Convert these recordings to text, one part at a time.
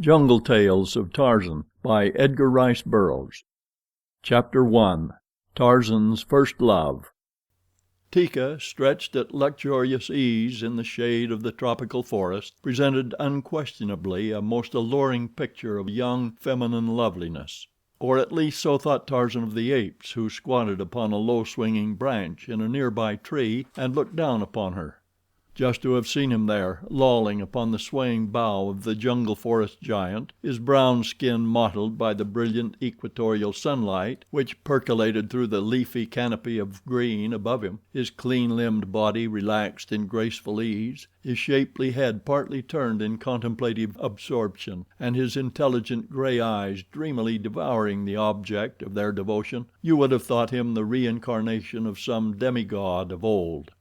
Jungle Tales of Tarzan by Edgar Rice Burroughs. Chapter 1. Tarzan's First Love. Teeka, stretched at luxurious ease in the shade of the tropical forest, presented unquestionably a most alluring picture of young feminine loveliness. Or at least so thought Tarzan of the Apes, who squatted upon a low swinging branch in a nearby tree and looked down upon her. Just to have seen him there, lolling upon the swaying bough of the jungle forest giant, his brown skin mottled by the brilliant equatorial sunlight which percolated through the leafy canopy of green above him, his clean-limbed body relaxed in graceful ease, his shapely head partly turned in contemplative absorption, and his intelligent gray eyes dreamily devouring the object of their devotion, you would have thought him the reincarnation of some demigod of old.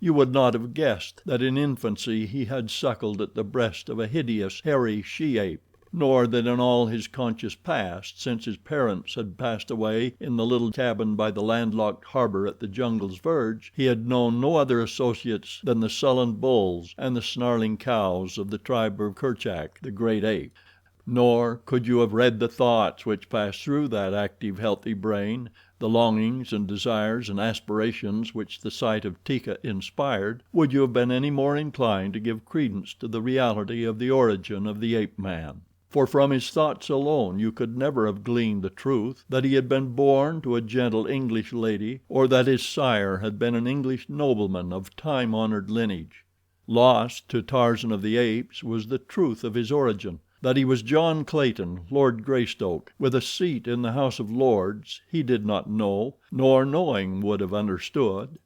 You would not have guessed that in infancy he had suckled at the breast of a hideous, hairy she-ape, nor that in all his conscious past, since his parents had passed away in the little cabin by the landlocked harbor at the jungle's verge, he had known no other associates than the sullen bulls and the snarling cows of the tribe of Kerchak, the great ape. Nor could you have read the thoughts which passed through that active, healthy brain, the longings and desires and aspirations which the sight of Teeka inspired, would you have been any more inclined to give credence to the reality of the origin of the ape man. For from his thoughts alone you could never have gleaned the truth that he had been born to a gentle English lady, or that his sire had been an English nobleman of time-honored lineage. Lost to Tarzan of the Apes was the truth of his origin. That he was John Clayton, Lord Greystoke, with a seat in the House of Lords, he did not know, nor knowing would have understood.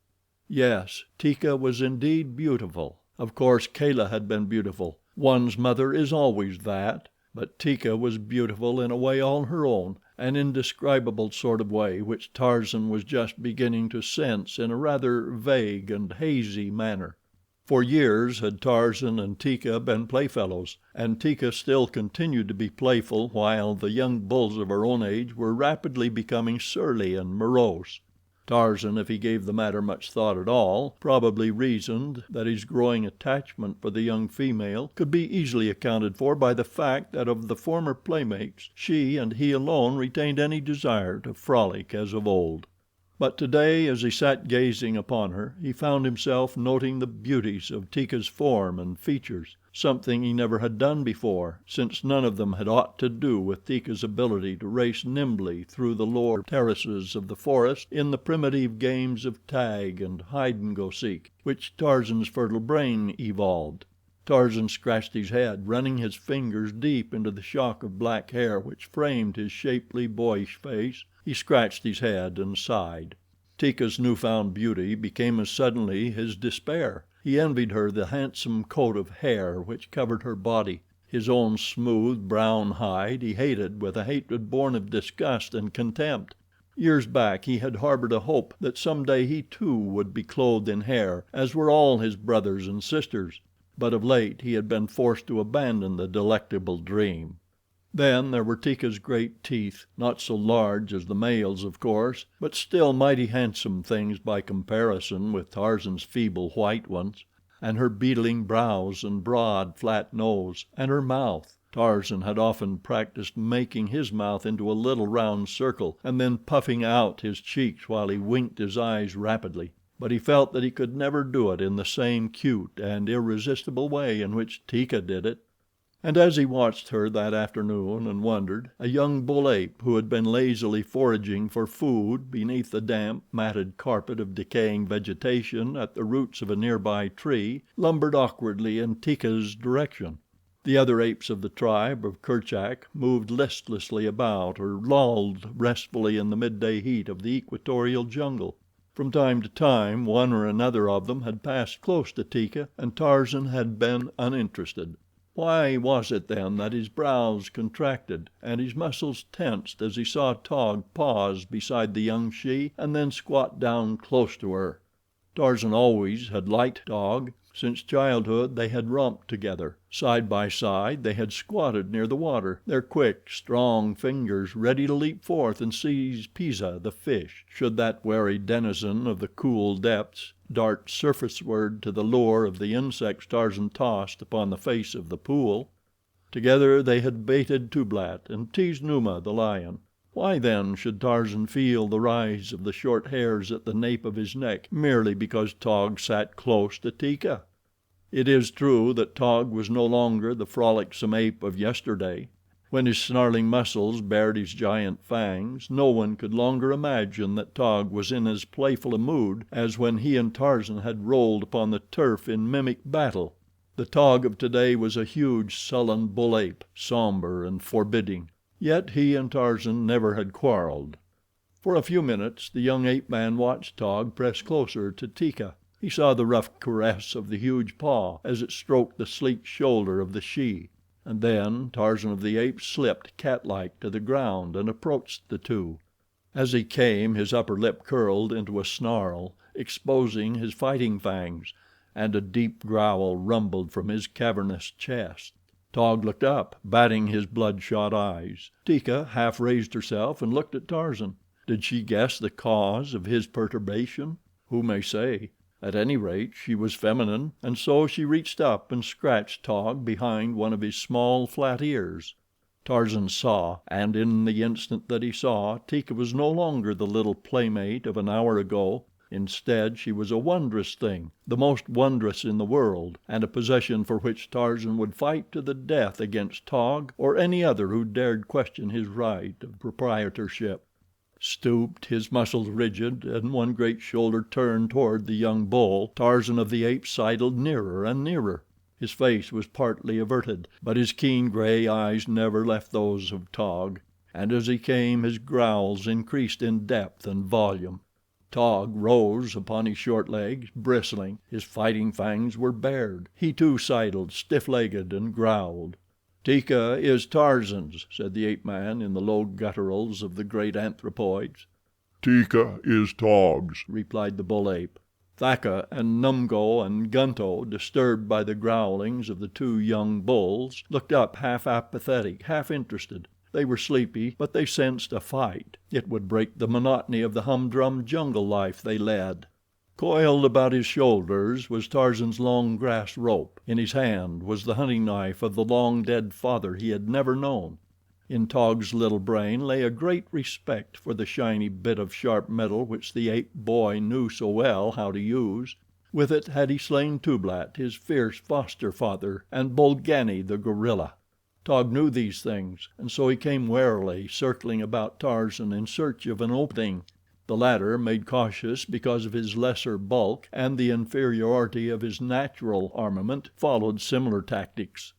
Yes, Teeka was indeed beautiful. Of course Kala had been beautiful. One's mother is always that. But Teeka was beautiful in a way all her own, an indescribable sort of way which Tarzan was just beginning to sense in a rather vague and hazy manner. For years had Tarzan and Teeka been playfellows, and Teeka still continued to be playful while the young bulls of her own age were rapidly becoming surly and morose. Tarzan, if he gave the matter much thought at all, probably reasoned that his growing attachment for the young female could be easily accounted for by the fact that of the former playmates she and he alone retained any desire to frolic as of old. But today, as he sat gazing upon her, he found himself noting the beauties of Teeka's form and features, something he never had done before, since none of them had aught to do with Teeka's ability to race nimbly through the lower terraces of the forest in the primitive games of tag and hide-and-go-seek, which Tarzan's fertile brain evolved. Tarzan scratched his head, running his fingers deep into the shock of black hair which framed his shapely, boyish face. He scratched his head and sighed. Teeka's newfound beauty became as suddenly his despair. He envied her the handsome coat of hair which covered her body. His own smooth, brown hide he hated with a hatred born of disgust and contempt. Years back he had harbored a hope that some day he too would be clothed in hair, as were all his brothers and sisters. But of late he had been forced to abandon the delectable dream. Then there were Teeka's great teeth, not so large as the male's, of course, but still mighty handsome things by comparison with Tarzan's feeble white ones, and her beetling brows and broad, flat nose, and her mouth. Tarzan had often practiced making his mouth into a little round circle and then puffing out his cheeks while he winked his eyes rapidly. But he felt that he could never do it in the same cute and irresistible way in which Teeka did it. And as he watched her that afternoon and wondered, a young bull ape who had been lazily foraging for food beneath the damp, matted carpet of decaying vegetation at the roots of a nearby tree lumbered awkwardly in Teeka's direction. The other apes of the tribe of Kerchak moved listlessly about or lolled restfully in the midday heat of the equatorial jungle. From time to time one or another of them had passed close to Teeka, and Tarzan had been uninterested. Why was it then that his brows contracted and his muscles tensed as he saw Taug pause beside the young she and then squat down close to her? Tarzan always had liked Taug. Since childhood they had romped together. Side by side they had squatted near the water, their quick, strong fingers ready to leap forth and seize Pisa, the fish, should that wary denizen of the cool depths dart surfaceward to the lure of the insects Tarzan tossed upon the face of the pool. Together they had baited Tublat and teased Numa, the lion. Why, then, should Tarzan feel the rise of the short hairs at the nape of his neck merely because Taug sat close to Teeka? It is true that Taug was no longer the frolicsome ape of yesterday. When his snarling muscles bared his giant fangs, no one could longer imagine that Taug was in as playful a mood as when he and Tarzan had rolled upon the turf in mimic battle. The Taug of today was a huge, sullen bull ape, somber and forbidding. Yet he and Tarzan never had quarreled. For a few minutes the young ape man watched Taug press closer to Teeka. He saw the rough caress of the huge paw as it stroked the sleek shoulder of the she, and then Tarzan of the Apes slipped catlike to the ground and approached the two. As he came, his upper lip curled into a snarl, exposing his fighting fangs, and a deep growl rumbled from his cavernous chest. Taug looked up, batting his bloodshot eyes. Teeka half raised herself and looked at Tarzan. Did she guess the cause of his perturbation? Who may say? At any rate, she was feminine, and so she reached up and scratched Taug behind one of his small, flat ears. Tarzan saw, and in the instant that he saw, Teeka was no longer the little playmate of an hour ago. Instead, she was a wondrous thing, the most wondrous in the world, and a possession for which Tarzan would fight to the death against Taug or any other who dared question his right of proprietorship. Stooped, his muscles rigid, and one great shoulder turned toward the young bull, Tarzan of the Apes sidled nearer and nearer. His face was partly averted, but his keen gray eyes never left those of Taug, and as he came his growls increased in depth and volume. Taug rose upon his short legs, bristling. His fighting fangs were bared. He too sidled, stiff-legged, and growled. "Teeka is Tarzan's," said the ape man in the low gutturals of the great anthropoids. "Teeka is Taug's," replied the bull ape. Thaka and Numgo and Gunto, disturbed by the growlings of the two young bulls, looked up half apathetic, half interested. They were sleepy, but they sensed a fight. It would break the monotony of the humdrum jungle life they led. Coiled about his shoulders was Tarzan's long grass rope. In his hand was the hunting knife of the long dead father he had never known. In Taug's little brain lay a great respect for the shiny bit of sharp metal which the ape boy knew so well how to use. With it had he slain Tublat, his fierce foster father, and Bolgani, the gorilla. Taug knew these things, and so he came warily, circling about Tarzan in search of an opening. The latter, made cautious because of his lesser bulk and the inferiority of his natural armament, followed similar tactics.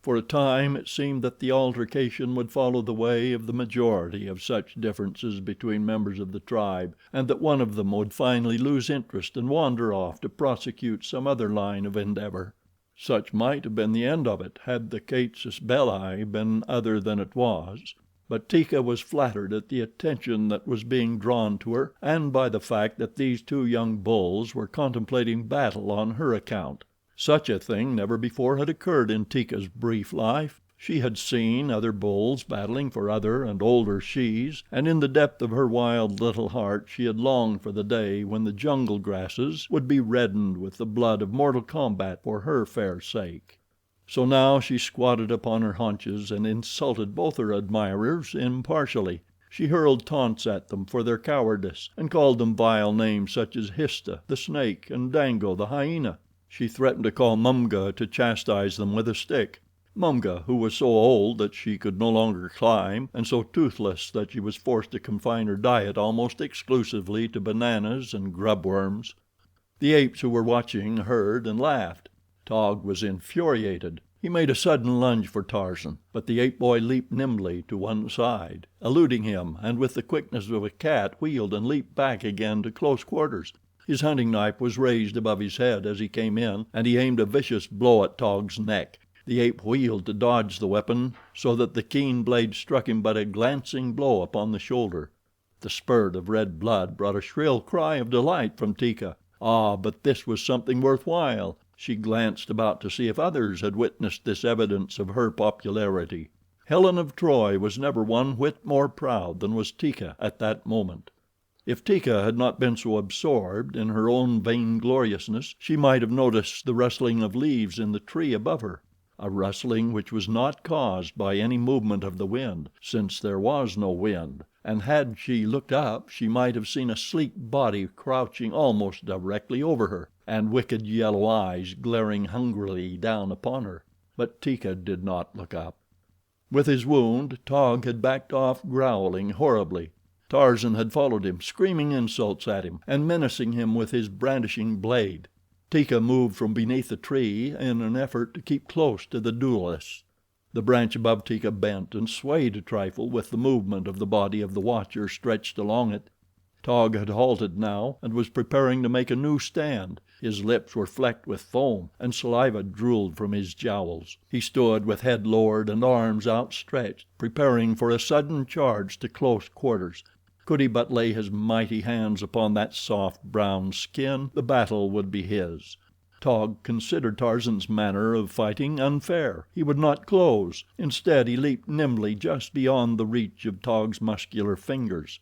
For a time it seemed that the altercation would follow the way of the majority of such differences between members of the tribe, and that one of them would finally lose interest and wander off to prosecute some other line of endeavor. Such might have been the end of it had the casus belli been other than it was, but Teeka was flattered at the attention that was being drawn to her, and by the fact that these two young bulls were contemplating battle on her account. Such a thing never before had occurred in Teeka's brief life. She had seen other bulls battling for other and older shes, and in the depth of her wild little heart she had longed for the day when the jungle grasses would be reddened with the blood of mortal combat for her fair sake. So now she squatted upon her haunches and insulted both her admirers impartially. She hurled taunts at them for their cowardice, and called them vile names such as Hista, the snake, and Dango, the hyena. She threatened to call Mumga to chastise them with a stick. Mumga, who was so old that she could no longer climb, and so toothless that she was forced to confine her diet almost exclusively to bananas and grubworms. The apes who were watching heard and laughed. Taug was infuriated. He made a sudden lunge for Tarzan, but the ape boy leaped nimbly to one side, eluding him, and with the quickness of a cat wheeled and leaped back again to close quarters. His hunting knife was raised above his head as he came in, and he aimed a vicious blow at Taug's neck. The ape wheeled to dodge the weapon, so that the keen blade struck him but a glancing blow upon the shoulder. The spurt of red blood brought a shrill cry of delight from Teeka. Ah, but this was something worth while. She glanced about to see if others had witnessed this evidence of her popularity. Helen of Troy was never one whit more proud than was Teeka at that moment. If Teeka had not been so absorbed in her own vaingloriousness, she might have noticed the rustling of leaves in the tree above her. a rustling which was not caused by any movement of the wind, since there was no wind, and had she looked up she might have seen a sleek body crouching almost directly over her, and wicked yellow eyes glaring hungrily down upon her. But Teeka did not look up. With his wound, Taug had backed off, growling horribly. Tarzan had followed him, screaming insults at him, and menacing him with his brandishing blade. Teeka moved from beneath the tree in an effort to keep close to the duelists. The branch above Teeka bent and swayed a trifle with the movement of the body of the watcher stretched along it. Taug had halted now and was preparing to make a new stand. His lips were flecked with foam, and saliva drooled from his jowls. He stood with head lowered and arms outstretched, preparing for a sudden charge to close quarters. Could he but lay his mighty hands upon that soft, brown skin, the battle would be his. Taug considered Tarzan's manner of fighting unfair. He would not close. Instead, he leaped nimbly just beyond the reach of Taug's muscular fingers.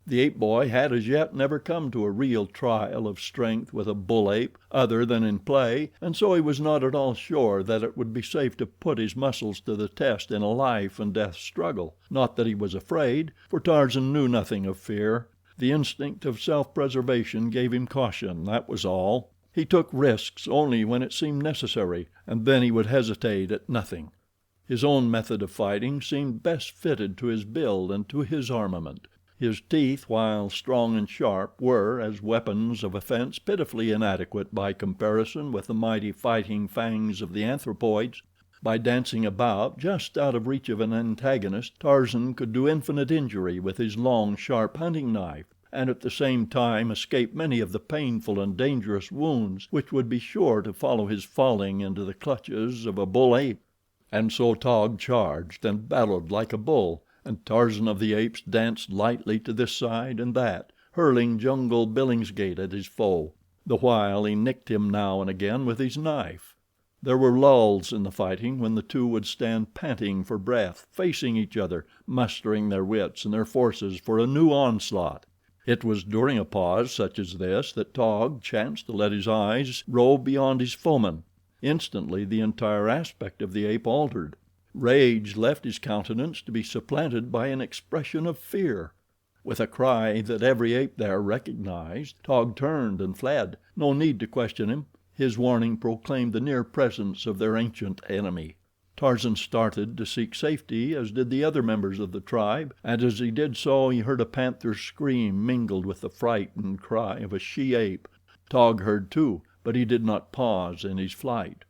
The ape boy had as yet never come to a real trial of strength with a bull ape other than in play, and so he was not at all sure that it would be safe to put his muscles to the test in a life and death struggle. Not that he was afraid, for Tarzan knew nothing of fear. The instinct of self-preservation gave him caution, that was all. He took risks only when it seemed necessary, and then he would hesitate at nothing. His own method of fighting seemed best fitted to his build and to his armament. His teeth, while strong and sharp, were, as weapons of offense, pitifully inadequate by comparison with the mighty fighting fangs of the anthropoids. By dancing about, just out of reach of an antagonist, Tarzan could do infinite injury with his long, sharp hunting knife, and at the same time escape many of the painful and dangerous wounds which would be sure to follow his falling into the clutches of a bull ape. And so Taug charged and bellowed like a bull, and Tarzan of the Apes danced lightly to this side and that, hurling jungle billingsgate at his foe, the while he nicked him now and again with his knife. There were lulls in the fighting when the two would stand panting for breath, facing each other, mustering their wits and their forces for a new onslaught. It was during a pause such as this that Taug chanced to let his eyes rove beyond his foeman. Instantly the entire aspect of the ape altered. Rage left his countenance to be supplanted by an expression of fear. With a cry that every ape there recognized, Taug turned and fled. No need to question him. His warning proclaimed the near presence of their ancient enemy. Tarzan started to seek safety, as did the other members of the tribe, and as he did so he heard a panther's scream mingled with the frightened cry of a she ape. Taug heard too, but he did not pause in his flight.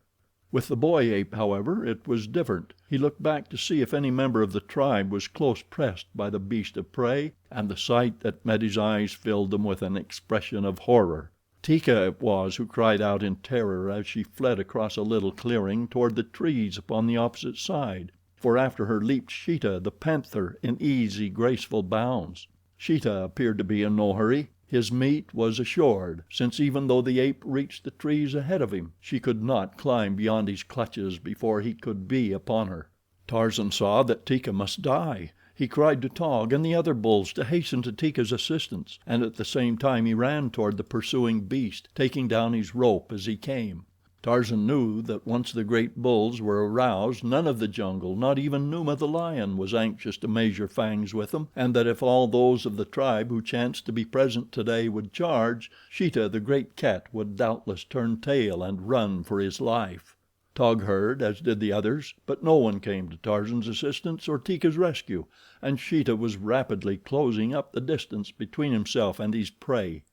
With the boy ape, however, it was different. He looked back to see if any member of the tribe was close pressed by the beast of prey, and the sight that met his eyes filled them with an expression of horror. Teeka it was who cried out in terror as she fled across a little clearing toward the trees upon the opposite side, for after her leaped Sheeta, the panther, in easy, graceful bounds. Sheeta appeared to be in no hurry. His meat was assured, since even though the ape reached the trees ahead of him, she could not climb beyond his clutches before he could be upon her. Tarzan saw that Teeka must die. He cried to Taug and the other bulls to hasten to Teeka's assistance, and at the same time he ran toward the pursuing beast, taking down his rope as he came. Tarzan knew that once the great bulls were aroused none of the jungle, not even Numa the lion, was anxious to measure fangs with them, and that if all those of the tribe who chanced to be present today would charge, Sheeta, the great cat, would doubtless turn tail and run for his life. Taug heard, as did the others, but no one came to Tarzan's assistance or Teeka's rescue, and Sheeta was rapidly closing up the distance between himself and his prey.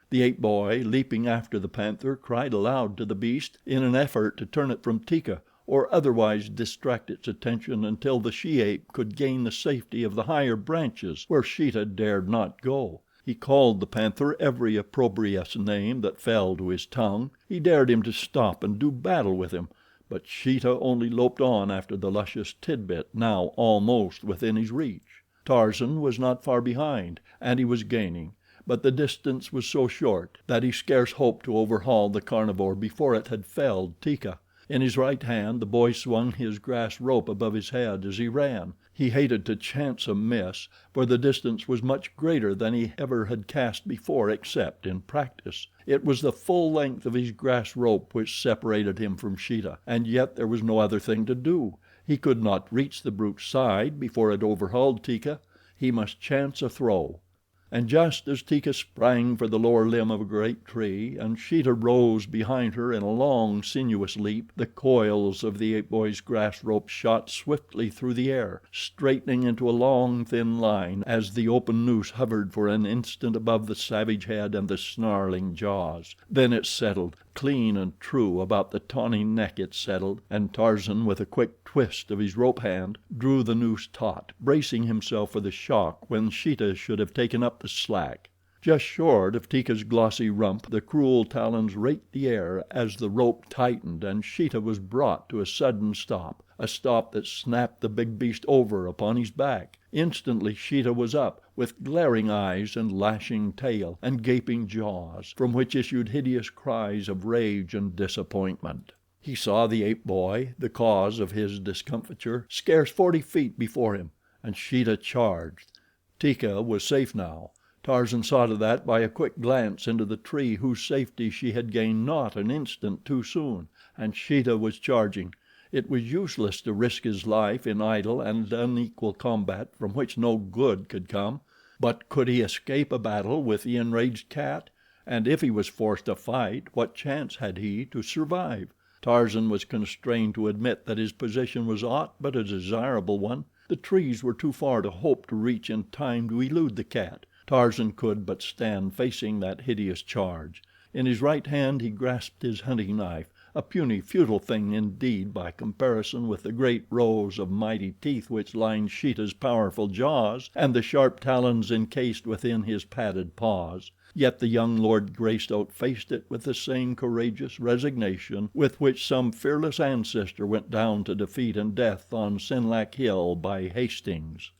The ape boy, leaping after the panther, cried aloud to the beast in an effort to turn it from Teeka or otherwise distract its attention until the she ape could gain the safety of the higher branches where Sheeta dared not go. He called the panther every opprobrious name that fell to his tongue. He dared him to stop and do battle with him, but Sheeta only loped on after the luscious tidbit now almost within his reach. Tarzan was not far behind, and he was gaining, but the distance was so short that he scarce hoped to overhaul the carnivore before it had felled Teeka. In his right hand the boy swung his grass rope above his head as he ran. He hated to chance a miss, for the distance was much greater than he ever had cast before except in practice. It was the full length of his grass rope which separated him from Sheeta, and yet there was no other thing to do. He could not reach the brute's side before it overhauled Teeka. He must chance a throw. And just as Teeka sprang for the lower limb of a great tree, and Sheeta rose behind her in a long, sinuous leap, the coils of the ape boy's grass rope shot swiftly through the air, straightening into a long, thin line as the open noose hovered for an instant above the savage head and the snarling jaws. Then it settled, clean and true about the tawny neck it settled, and Tarzan, with a quick twist of his rope hand, drew the noose taut, bracing himself for the shock when Sheeta should have taken up the slack. Just short of Teeka's glossy rump the cruel talons raked the air as the rope tightened and Sheeta was brought to a sudden stop, a stop that snapped the big beast over upon his back. Instantly Sheeta was up, with glaring eyes and lashing tail and gaping jaws, from which issued hideous cries of rage and disappointment. He saw the ape boy, the cause of his discomfiture, scarce 40 feet before him, and Sheeta charged. Teeka was safe now. Tarzan saw to that by a quick glance into the tree whose safety she had gained not an instant too soon, and Sheeta was charging. It was useless to risk his life in idle and unequal combat from which no good could come; but could he escape a battle with the enraged cat? And if he was forced to fight, what chance had he to survive? Tarzan was constrained to admit that his position was aught but a desirable one. The trees were too far to hope to reach in time to elude the cat. Tarzan could but stand facing that hideous charge. In his right hand he grasped his hunting knife, a puny, futile thing indeed by comparison with the great rows of mighty teeth which lined Sheeta's powerful jaws and the sharp talons encased within his padded paws. Yet the young Lord Greystoke faced it with the same courageous resignation with which some fearless ancestor went down to defeat and death on Senlac Hill by Hastings.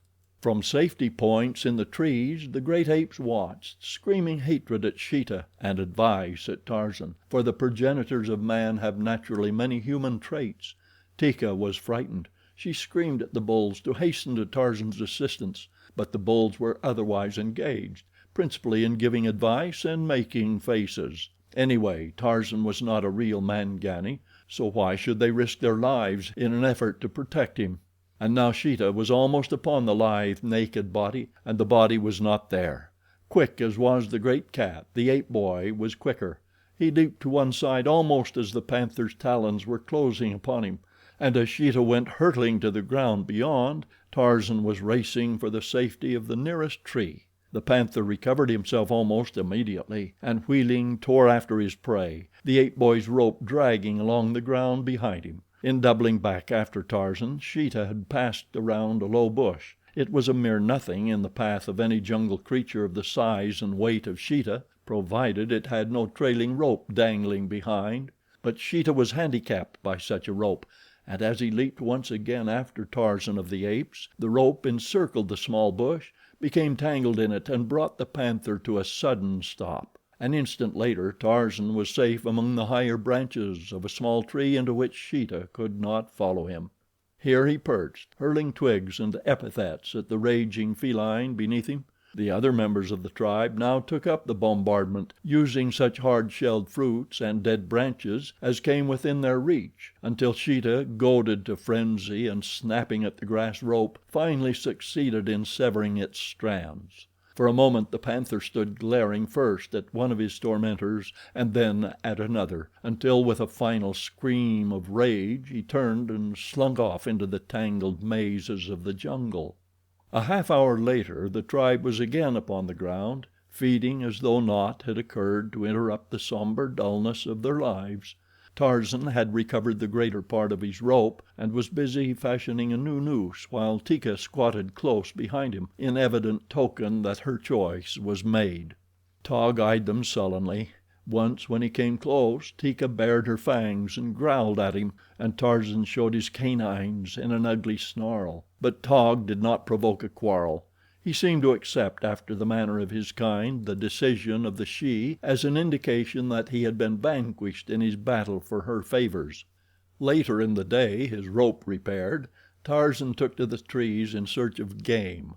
From safety points in the trees the great apes watched, screaming hatred at Sheeta and advice at Tarzan, for the progenitors of man have naturally many human traits. Teeka was frightened. She screamed at the bulls to hasten to Tarzan's assistance, but the bulls were otherwise engaged, principally in giving advice and making faces. Anyway, Tarzan was not a real Mangani, so why should they risk their lives in an effort to protect him? And now Sheeta was almost upon the lithe, naked body, and the body was not there. Quick as was the great cat, the ape boy was quicker. He leaped to one side almost as the panther's talons were closing upon him, and as Sheeta went hurtling to the ground beyond, Tarzan was racing for the safety of the nearest tree. The panther recovered himself almost immediately, and wheeling tore after his prey, the ape boy's rope dragging along the ground behind him. In doubling back after Tarzan, Sheeta had passed around a low bush. It was a mere nothing in the path of any jungle creature of the size and weight of Sheeta, provided it had no trailing rope dangling behind. But Sheeta was handicapped by such a rope, and as he leaped once again after Tarzan of the Apes, the rope encircled the small bush, became tangled in it and brought the panther to a sudden stop. An instant later Tarzan was safe among the higher branches of a small tree into which Sheeta could not follow him. Here he perched, hurling twigs and epithets at the raging feline beneath him. The other members of the tribe now took up the bombardment, using such hard-shelled fruits and dead branches as came within their reach, until Sheeta, goaded to frenzy and snapping at the grass rope, finally succeeded in severing its strands. For a moment the panther stood glaring first at one of his tormentors and then at another, until with a final scream of rage he turned and slunk off into the tangled mazes of the jungle. A half hour later the tribe was again upon the ground, feeding as though naught had occurred to interrupt the somber dullness of their lives. Tarzan had recovered the greater part of his rope and was busy fashioning a new noose, while Teeka squatted close behind him, in evident token that her choice was made. Taug eyed them sullenly. Once when he came close, Teeka bared her fangs and growled at him, and Tarzan showed his canines in an ugly snarl. But Taug did not provoke a quarrel. He seemed to accept, after the manner of his kind, the decision of the she as an indication that he had been vanquished in his battle for her favors. Later in the day, his rope repaired, Tarzan took to the trees in search of game.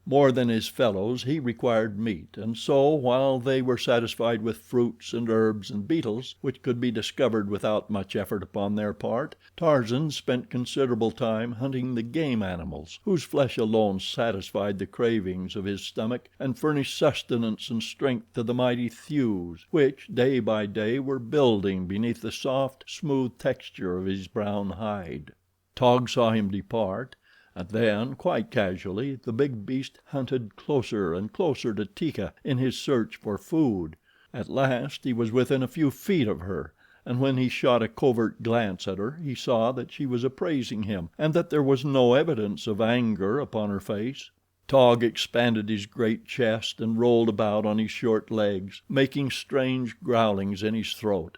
More than his fellows he required meat, and so, while they were satisfied with fruits and herbs and beetles, which could be discovered without much effort upon their part, Tarzan spent considerable time hunting the game animals, whose flesh alone satisfied the cravings of his stomach and furnished sustenance and strength to the mighty thews which, day by day, were building beneath the soft, smooth texture of his brown hide. Taug saw him depart, and then, quite casually, the big beast hunted closer and closer to Teeka in his search for food. At last he was within a few feet of her, and when he shot a covert glance at her he saw that she was appraising him and that there was no evidence of anger upon her face. Taug expanded his great chest and rolled about on his short legs, making strange growlings in his throat.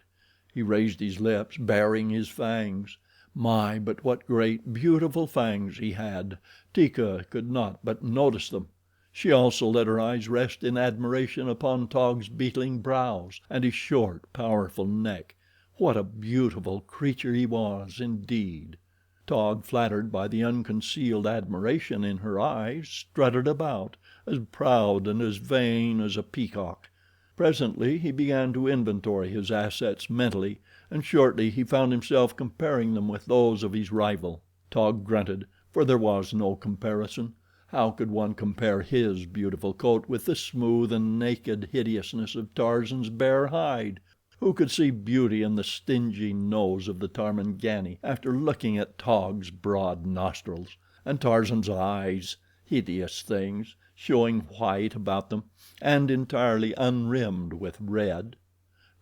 He raised his lips, baring his fangs. My, but what great, beautiful fangs he had! Teeka could not but notice them. She also let her eyes rest in admiration upon Taug's beetling brows and his short, powerful neck. What a beautiful creature he was, indeed! Taug, flattered by the unconcealed admiration in her eyes, strutted about, as proud and as vain as a peacock. Presently he began to inventory his assets mentally, and shortly he found himself comparing them with those of his rival. Taug grunted, for there was no comparison. How could one compare his beautiful coat with the smooth and naked hideousness of Tarzan's bare hide? Who could see beauty in the stingy nose of the Tarmangani after looking at Taug's broad nostrils? And Tarzan's eyes, hideous things, showing white about them and entirely unrimmed with red.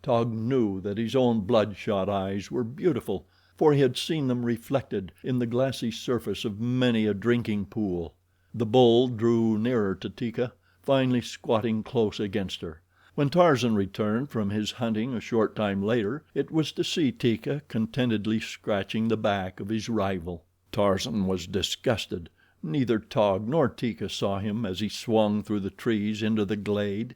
Taug knew that his own bloodshot eyes were beautiful, for he had seen them reflected in the glassy surface of many a drinking pool. The bull drew nearer to Teeka, finally squatting close against her. When Tarzan returned from his hunting a short time later it was to see Teeka contentedly scratching the back of his rival. Tarzan was disgusted. Neither Taug nor Teeka saw him as he swung through the trees into the glade.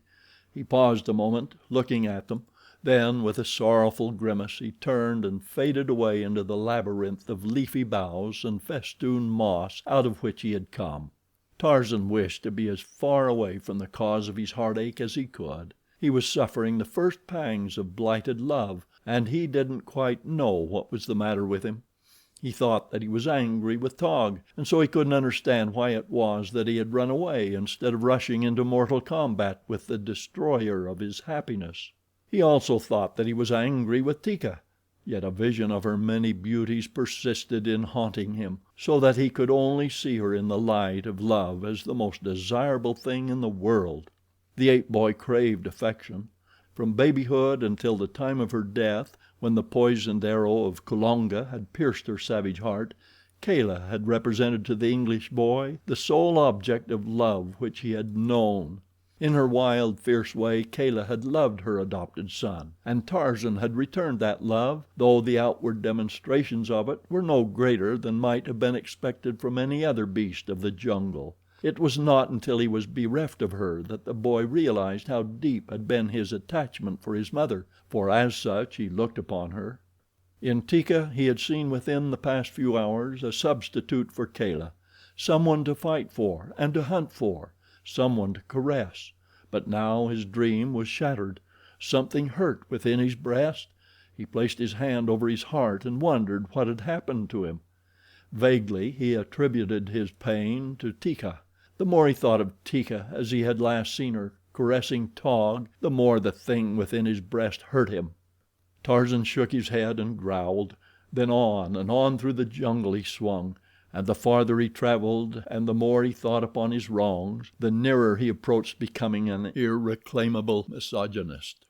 He paused a moment, looking at them, then with a sorrowful grimace he turned and faded away into the labyrinth of leafy boughs and festooned moss out of which he had come. Tarzan wished to be as far away from the cause of his heartache as he could. He was suffering the first pangs of blighted love, and he didn't quite know what was the matter with him. He thought that he was angry with Taug, and so he couldn't understand why it was that he had run away instead of rushing into mortal combat with the destroyer of his happiness. He also thought that he was angry with Teeka, yet a vision of her many beauties persisted in haunting him, so that he could only see her in the light of love as the most desirable thing in the world. The ape boy craved affection. From babyhood until the time of her death, when the poisoned arrow of Kulonga had pierced her savage heart, Kala had represented to the English boy the sole object of love which he had known. In her wild, fierce way Kala had loved her adopted son, and Tarzan had returned that love, though the outward demonstrations of it were no greater than might have been expected from any other beast of the jungle. It was not until he was bereft of her that the boy realized how deep had been his attachment for his mother, for as such he looked upon her. In Teeka he had seen within the past few hours a substitute for Kala, someone to fight for and to hunt for, someone to caress; but now his dream was shattered. Something hurt within his breast. He placed his hand over his heart and wondered what had happened to him. Vaguely he attributed his pain to Teeka. The more he thought of Teeka as he had last seen her, caressing Taug, the more the thing within his breast hurt him. Tarzan shook his head and growled. Then on and on through the jungle he swung, and the farther he traveled and the more he thought upon his wrongs, the nearer he approached becoming an irreclaimable misogynist.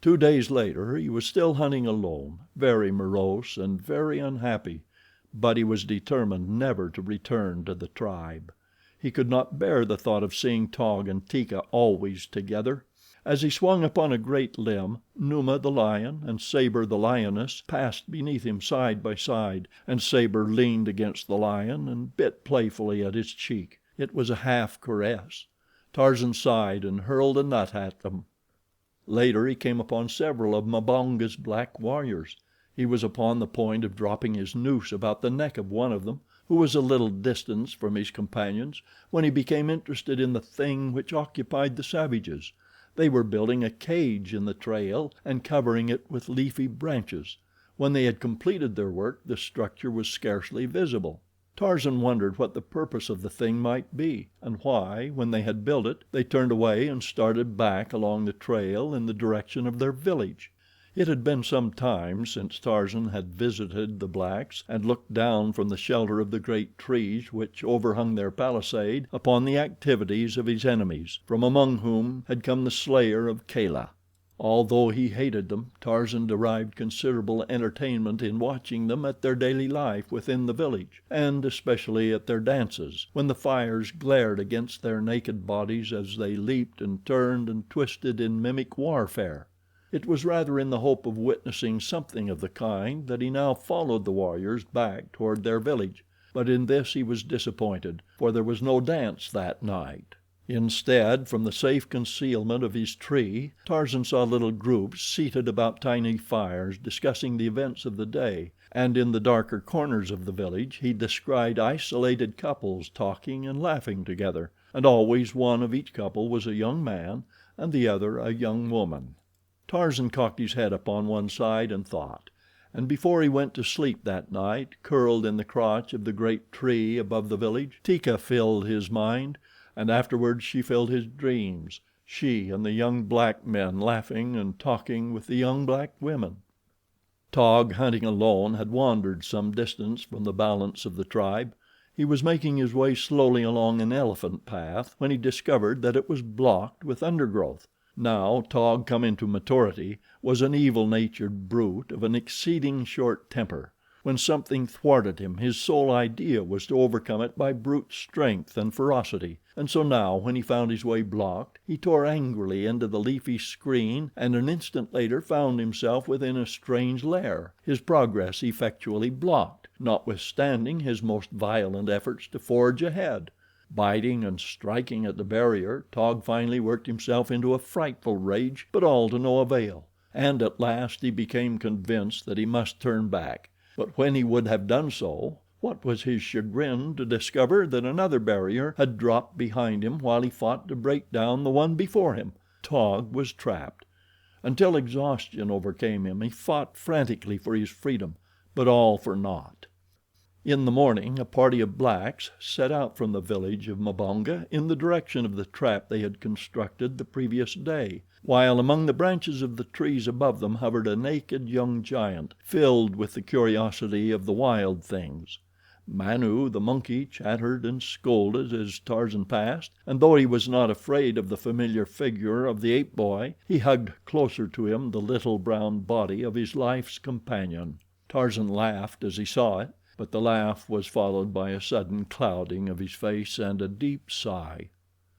2 days later he was still hunting alone, very morose and very unhappy, but he was determined never to return to the tribe. He could not bear the thought of seeing Taug and Teeka always together. As he swung upon a great limb, Numa, the lion, and Sabor, the lioness, passed beneath him side by side, and Sabor leaned against the lion and bit playfully at his cheek. It was a half caress. Tarzan sighed and hurled a nut at them. Later he came upon several of Mbonga's black warriors. He was upon the point of dropping his noose about the neck of one of them, who was a little distance from his companions, when he became interested in the thing which occupied the savages. They were building a cage in the trail and covering it with leafy branches. When they had completed their work the structure was scarcely visible. Tarzan wondered what the purpose of the thing might be, and why, when they had built it, they turned away and started back along the trail in the direction of their village. It had been some time since Tarzan had visited the blacks and looked down from the shelter of the great trees which overhung their palisade upon the activities of his enemies, from among whom had come the slayer of Kala. Although he hated them, Tarzan derived considerable entertainment in watching them at their daily life within the village, and especially at their dances, when the fires glared against their naked bodies as they leaped and turned and twisted in mimic warfare. It was rather in the hope of witnessing something of the kind that he now followed the warriors back toward their village, but in this he was disappointed, for there was no dance that night. Instead, from the safe concealment of his tree, Tarzan saw little groups seated about tiny fires discussing the events of the day, and in the darker corners of the village he descried isolated couples talking and laughing together, and always one of each couple was a young man and the other a young woman. Tarzan cocked his head upon one side and thought, and before he went to sleep that night, curled in the crotch of the great tree above the village, Teeka filled his mind, and afterwards she filled his dreams, she and the young black men laughing and talking with the young black women. Taug, hunting alone, had wandered some distance from the balance of the tribe. He was making his way slowly along an elephant path when he discovered that it was blocked with undergrowth. Now Taug, come into maturity, was an evil-natured brute of an exceeding short temper. When something thwarted him his sole idea was to overcome it by brute strength and ferocity, and so now when he found his way blocked he tore angrily into the leafy screen and an instant later found himself within a strange lair, his progress effectually blocked, notwithstanding his most violent efforts to forge ahead. Biting and striking at the barrier, Taug finally worked himself into a frightful rage, but all to no avail, and at last he became convinced that he must turn back. But when he would have done so, what was his chagrin to discover that another barrier had dropped behind him while he fought to break down the one before him. Taug was trapped. Until exhaustion overcame him he fought frantically for his freedom, but all for naught. In the morning a party of blacks set out from the village of Mbonga in the direction of the trap they had constructed the previous day, while among the branches of the trees above them hovered a naked young giant, filled with the curiosity of the wild things. Manu, the monkey, chattered and scolded as Tarzan passed, and though he was not afraid of the familiar figure of the ape boy, he hugged closer to him the little brown body of his life's companion. Tarzan laughed as he saw it, but the laugh was followed by a sudden clouding of his face and a deep sigh.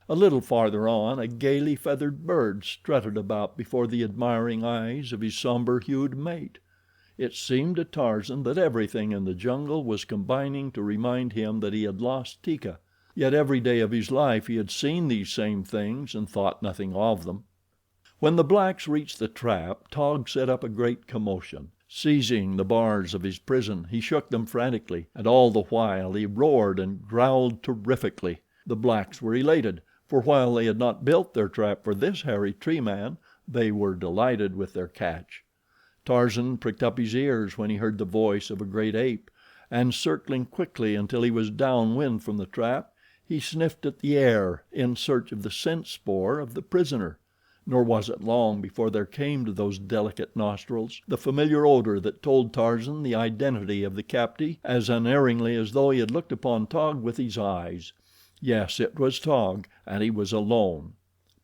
A little farther on a gaily feathered bird strutted about before the admiring eyes of his somber-hued mate. It seemed to Tarzan that everything in the jungle was combining to remind him that he had lost Teeka, yet every day of his life he had seen these same things and thought nothing of them. When the blacks reached the trap, Taug set up a great commotion. Seizing the bars of his prison, he shook them frantically, and all the while he roared and growled terrifically. The blacks were elated, for while they had not built their trap for this hairy tree man, they were delighted with their catch. Tarzan pricked up his ears when he heard the voice of a great ape, and circling quickly until he was downwind from the trap, he sniffed at the air in search of the scent spoor of the prisoner. Nor was it long before there came to those delicate nostrils the familiar odor that told Tarzan the identity of the captive as unerringly as though he had looked upon Taug with his eyes. Yes, it was Taug, and he was alone.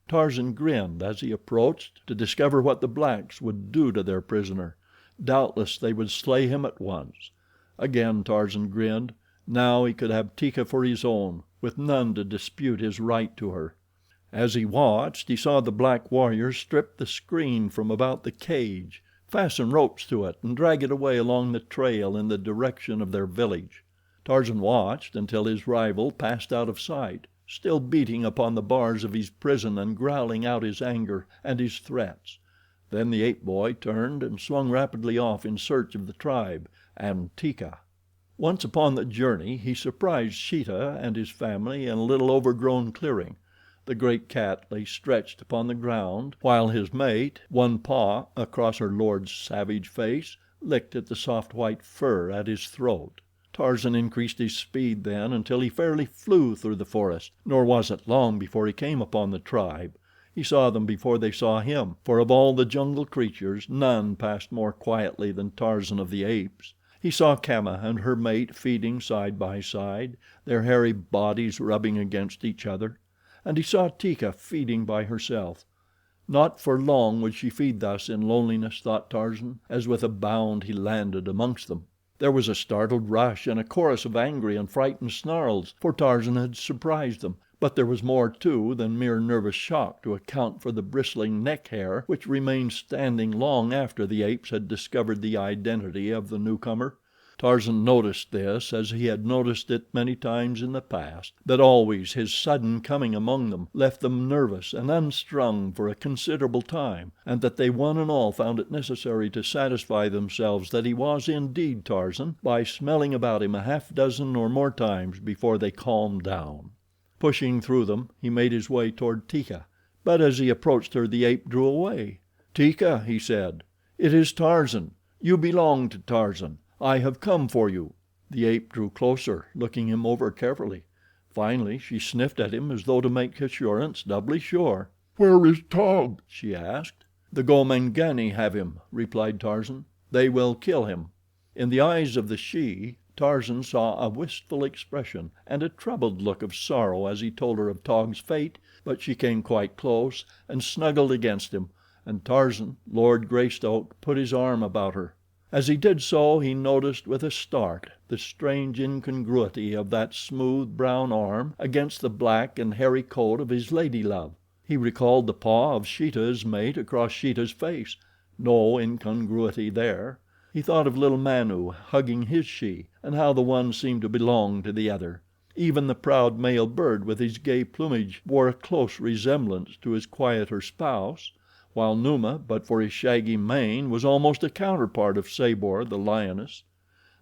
Tarzan grinned as he approached to discover what the blacks would do to their prisoner. Doubtless they would slay him at once. Again Tarzan grinned. Now he could have Teeka for his own, with none to dispute his right to her. As he watched, he saw the black warriors strip the screen from about the cage, fasten ropes to it, and drag it away along the trail in the direction of their village. Tarzan watched until his rival passed out of sight, still beating upon the bars of his prison and growling out his anger and his threats. Then the ape boy turned and swung rapidly off in search of the tribe and Teeka. Once upon the journey he surprised Sheeta and his family in a little overgrown clearing. The great cat lay stretched upon the ground, while his mate, one paw across her lord's savage face, licked at the soft white fur at his throat. Tarzan increased his speed then until he fairly flew through the forest, nor was it long before he came upon the tribe. He saw them before they saw him, for of all the jungle creatures none passed more quietly than Tarzan of the Apes. He saw Kama and her mate feeding side by side, their hairy bodies rubbing against each other, and he saw Teeka feeding by herself. Not for long would she feed thus in loneliness, thought Tarzan, as with a bound he landed amongst them. There was a startled rush and a chorus of angry and frightened snarls, for Tarzan had surprised them; but there was more, too, than mere nervous shock to account for the bristling neck hair which remained standing long after the apes had discovered the identity of the newcomer. Tarzan noticed this as he had noticed it many times in the past, that always his sudden coming among them left them nervous and unstrung for a considerable time, and that they one and all found it necessary to satisfy themselves that he was indeed Tarzan by smelling about him a half dozen or more times before they calmed down. Pushing through them, he made his way toward Teeka, but as he approached her the ape drew away. "Teeka," he said, "it is Tarzan. You belong to Tarzan. I have come for you." The ape drew closer, looking him over carefully. Finally she sniffed at him as though to make assurance doubly sure. "Where is Taug?" she asked. "The Gomangani have him," replied Tarzan. "They will kill him." In the eyes of the she, Tarzan saw a wistful expression and a troubled look of sorrow as he told her of Taug's fate, but she came quite close and snuggled against him, and Tarzan, Lord Greystoke, put his arm about her. As he did so he noticed with a start the strange incongruity of that smooth, brown arm against the black and hairy coat of his ladylove. He recalled the paw of Sheeta's mate across Sheeta's face. No incongruity there. He thought of little Manu hugging his she, and how the one seemed to belong to the other. Even the proud male bird with his gay plumage bore a close resemblance to his quieter spouse, while Numa, but for his shaggy mane, was almost a counterpart of Sabor, the lioness.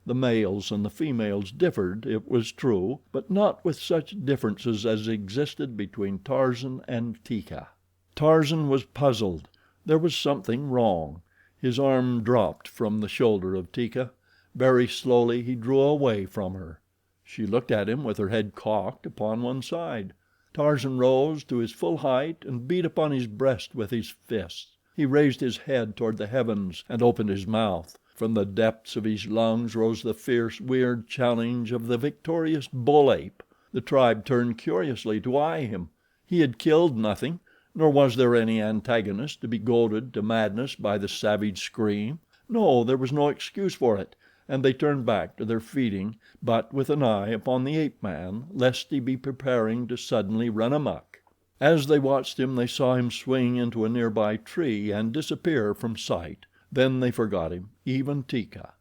The males and the females differed, it was true, but not with such differences as existed between Tarzan and Teeka. Tarzan was puzzled. There was something wrong. His arm dropped from the shoulder of Teeka. Very slowly he drew away from her. She looked at him with her head cocked upon one side. Tarzan rose to his full height and beat upon his breast with his fists. He raised his head toward the heavens and opened his mouth. From the depths of his lungs rose the fierce, weird challenge of the victorious bull ape. The tribe turned curiously to eye him. He had killed nothing, nor was there any antagonist to be goaded to madness by the savage scream. No, there was no excuse for it, and they turned back to their feeding, but with an eye upon the ape man, lest he be preparing to suddenly run amuck. As they watched him they saw him swing into a nearby tree and disappear from sight. Then they forgot him, even Teeka.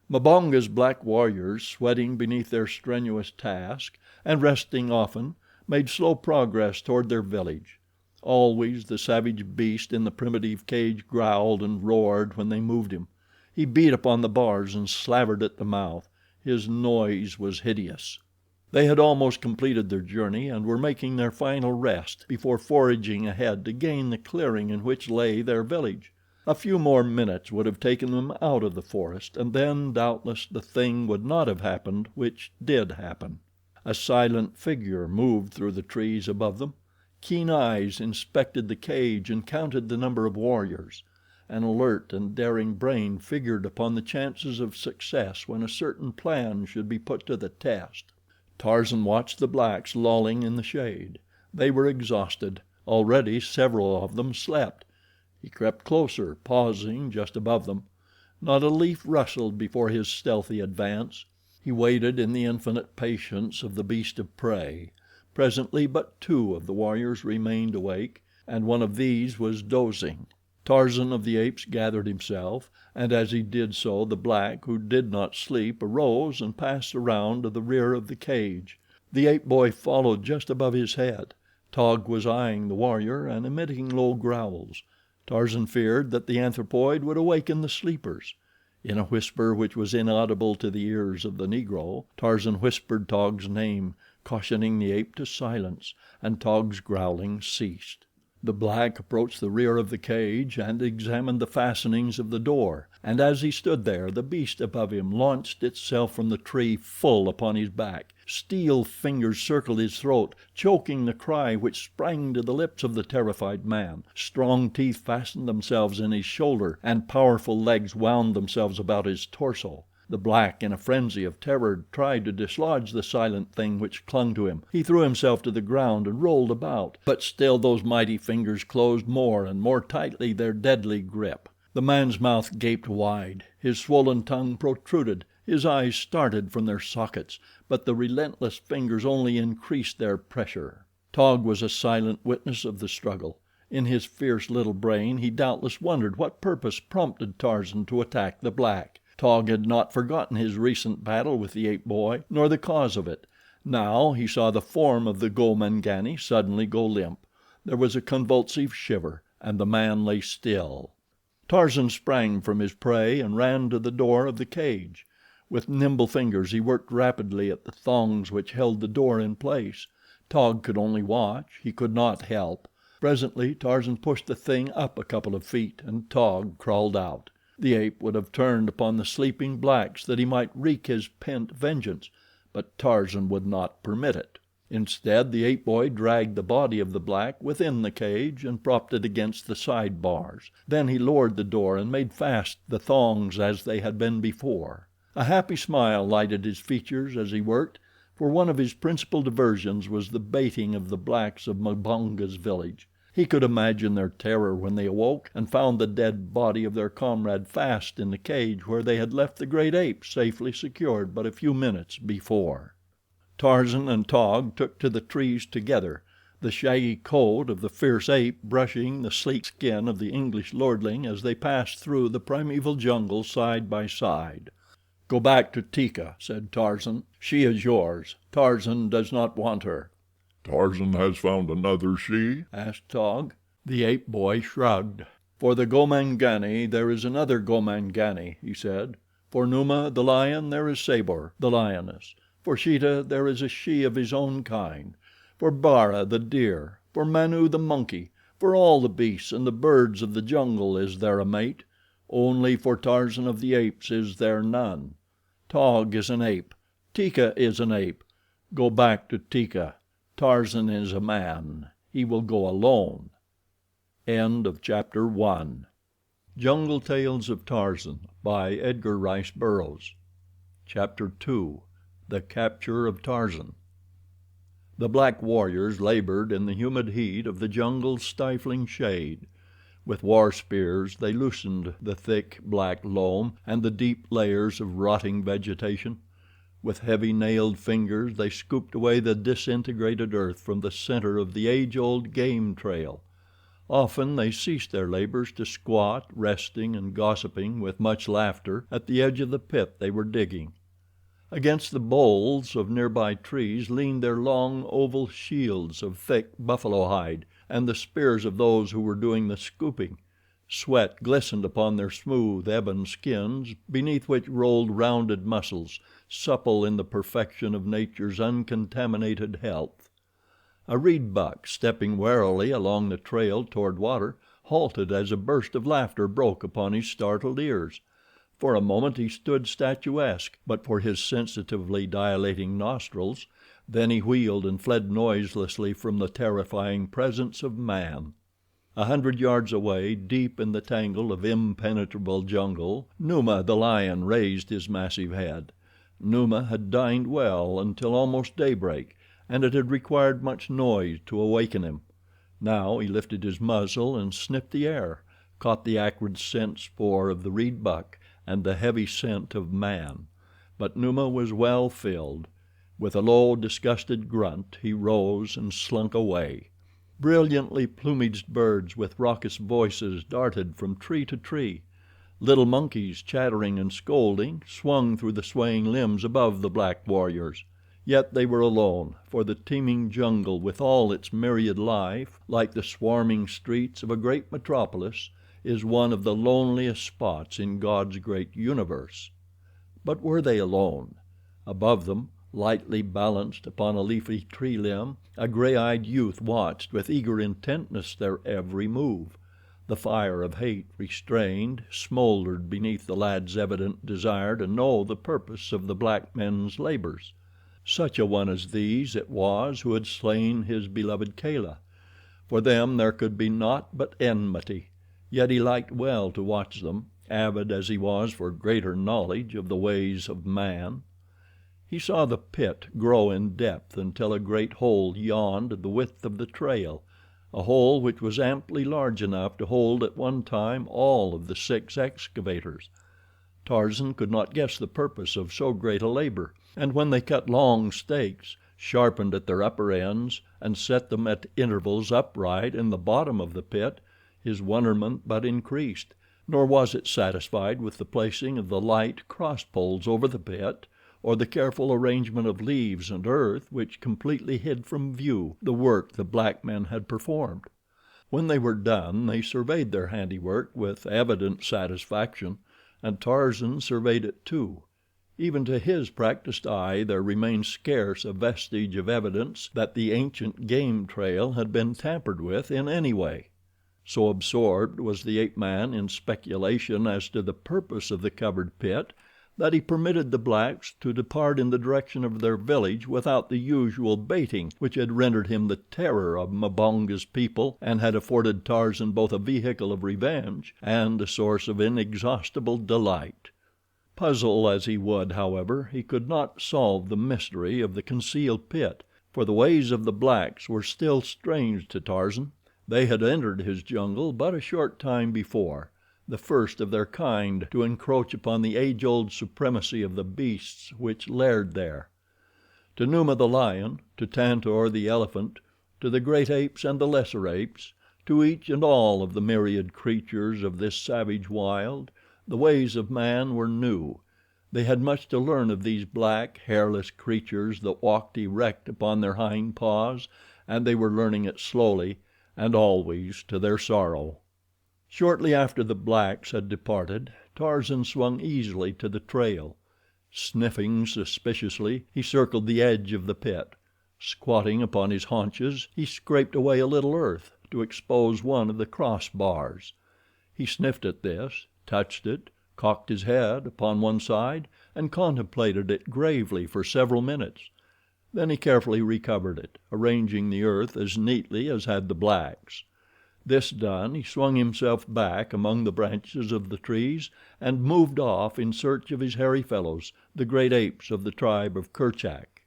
Mbonga's black warriors, sweating beneath their strenuous task and resting often, made slow progress toward their village. Always the savage beast in the primitive cage growled and roared when they moved him. He beat upon the bars and slavered at the mouth. His noise was hideous. They had almost completed their journey and were making their final rest before foraging ahead to gain the clearing in which lay their village. A few more minutes would have taken them out of the forest, and then, doubtless, the thing would not have happened which did happen. A silent figure moved through the trees above them. Keen eyes inspected the cage and counted the number of warriors. An alert and daring brain figured upon the chances of success when a certain plan should be put to the test. Tarzan watched the blacks lolling in the shade. They were exhausted. Already several of them slept. He crept closer, pausing just above them. Not a leaf rustled before his stealthy advance. He waited in the infinite patience of the beast of prey. Presently but two of the warriors remained awake, and one of these was dozing. Tarzan of the Apes gathered himself, and as he did so the black, who did not sleep, arose and passed around to the rear of the cage. The ape boy followed just above his head. Taug was eyeing the warrior and emitting low growls. Tarzan feared that the anthropoid would awaken the sleepers. In a whisper which was inaudible to the ears of the Negro, Tarzan whispered Taug's name, cautioning the ape to silence, and Taug's growling ceased. The black approached the rear of the cage and examined the fastenings of the door, and as he stood there the beast above him launched itself from the tree full upon his back. Steel fingers circled his throat, choking the cry which sprang to the lips of the terrified man. Strong teeth fastened themselves in his shoulder, and powerful legs wound themselves about his torso. The black, in a frenzy of terror, tried to dislodge the silent thing which clung to him. He threw himself to the ground and rolled about, but still those mighty fingers closed more and more tightly their deadly grip. The man's mouth gaped wide, his swollen tongue protruded, his eyes started from their sockets, but the relentless fingers only increased their pressure. Taug was a silent witness of the struggle. In his fierce little brain he doubtless wondered what purpose prompted Tarzan to attack the black. Taug had not forgotten his recent battle with the ape boy, nor the cause of it. Now he saw the form of the Gomangani suddenly go limp. There was a convulsive shiver, and the man lay still. Tarzan sprang from his prey and ran to the door of the cage. With nimble fingers he worked rapidly at the thongs which held the door in place. Taug could only watch, he could not help. Presently Tarzan pushed the thing up a couple of feet, and Taug crawled out. The ape would have turned upon the sleeping blacks that he might wreak his pent vengeance; but Tarzan would not permit it. Instead, the ape boy dragged the body of the black within the cage and propped it against the side bars. Then he lowered the door and made fast the thongs as they had been before. A happy smile lighted his features as he worked, for one of his principal diversions was the baiting of the blacks of Mbonga's village. He could imagine their terror when they awoke and found the dead body of their comrade fast in the cage where they had left the great ape safely secured but a few minutes before. Tarzan and Taug took to the trees together, the shaggy coat of the fierce ape brushing the sleek skin of the English lordling as they passed through the primeval jungle side by side. "Go back to Teeka," said Tarzan. "She is yours. Tarzan does not want her." Tarzan has found another she? asked Taug. The ape boy shrugged. "For the Gomangani there is another Gomangani," he said. "For Numa, the lion, there is Sabor, the lioness. For Sheeta there is a she of his own kind. For Bara, the deer. For Manu, the monkey. For all the beasts and the birds of the jungle is there a mate. Only for Tarzan of the Apes is there none. Taug is an ape. Teeka is an ape. Go back to Teeka. Tarzan is a man. He will go alone." End of Chapter 1. Jungle Tales of Tarzan by Edgar Rice Burroughs. Chapter 2. The Capture of Tarzan. The black warriors labored in the humid heat of the jungle's stifling shade. With war spears they loosened the thick, black loam and the deep layers of rotting vegetation. With heavy nailed fingers they scooped away the disintegrated earth from the center of the age-old game trail. Often they ceased their labors to squat, resting and gossiping with much laughter, at the edge of the pit they were digging. Against the boles of nearby trees leaned their long, oval shields of thick buffalo hide and the spears of those who were doing the scooping. Sweat glistened upon their smooth, ebon skins, beneath which rolled rounded muscles, supple in the perfection of nature's uncontaminated health. A reed buck, stepping warily along the trail toward water, halted as a burst of laughter broke upon his startled ears. For a moment he stood statuesque, but for his sensitively dilating nostrils. Then he wheeled and fled noiselessly from the terrifying presence of man. 100 yards away, deep in the tangle of impenetrable jungle, Numa, the lion, raised his massive head. Numa had dined well until almost daybreak, and it had required much noise to awaken him. Now he lifted his muzzle and sniffed the air, caught the acrid scent spoor of the reed buck and the heavy scent of man. But Numa was well filled. With a low, disgusted grunt he rose and slunk away. Brilliantly plumaged birds with raucous voices darted from tree to tree. Little monkeys, chattering and scolding, swung through the swaying limbs above the black warriors. Yet they were alone, for the teeming jungle with all its myriad life, like the swarming streets of a great metropolis, is one of the loneliest spots in God's great universe. But were they alone? Above them, lightly balanced upon a leafy tree limb, a gray-eyed youth watched with eager intentness their every move. The fire of hate, restrained, smoldered beneath the lad's evident desire to know the purpose of the black men's labors. Such a one as these it was who had slain his beloved Kala. For them there could be naught but enmity, yet he liked well to watch them, avid as he was for greater knowledge of the ways of man. He saw the pit grow in depth until a great hole yawned the width of the trail, a hole which was amply large enough to hold at one time all of the 6 excavators. Tarzan could not guess the purpose of so great a labor, and when they cut long stakes, sharpened at their upper ends, and set them at intervals upright in the bottom of the pit, his wonderment but increased, nor was it satisfied with the placing of the light cross poles over the pit, or the careful arrangement of leaves and earth which completely hid from view the work the black men had performed. When they were done they surveyed their handiwork with evident satisfaction, and Tarzan surveyed it too. Even to his practiced eye there remained scarce a vestige of evidence that the ancient game trail had been tampered with in any way. So absorbed was the ape man in speculation as to the purpose of the covered pit that he permitted the blacks to depart in the direction of their village without the usual baiting which had rendered him the terror of Mbonga's people and had afforded Tarzan both a vehicle of revenge and a source of inexhaustible delight. Puzzle as he would, however, he could not solve the mystery of the concealed pit, for the ways of the blacks were still strange to Tarzan. They had entered his jungle but a short time before, the first of their kind to encroach upon the age-old supremacy of the beasts which laired there. To Numa the lion, to Tantor the elephant, to the great apes and the lesser apes, to each and all of the myriad creatures of this savage wild, the ways of man were new. They had much to learn of these black, hairless creatures that walked erect upon their hind paws, and they were learning it slowly and always to their sorrow. Shortly after the blacks had departed, Tarzan swung easily to the trail. Sniffing suspiciously, he circled the edge of the pit. Squatting upon his haunches, he scraped away a little earth to expose one of the cross bars. He sniffed at this, touched it, cocked his head upon one side, and contemplated it gravely for several minutes. Then he carefully recovered it, arranging the earth as neatly as had the blacks. This done, he swung himself back among the branches of the trees and moved off in search of his hairy fellows, the great apes of the tribe of Kerchak.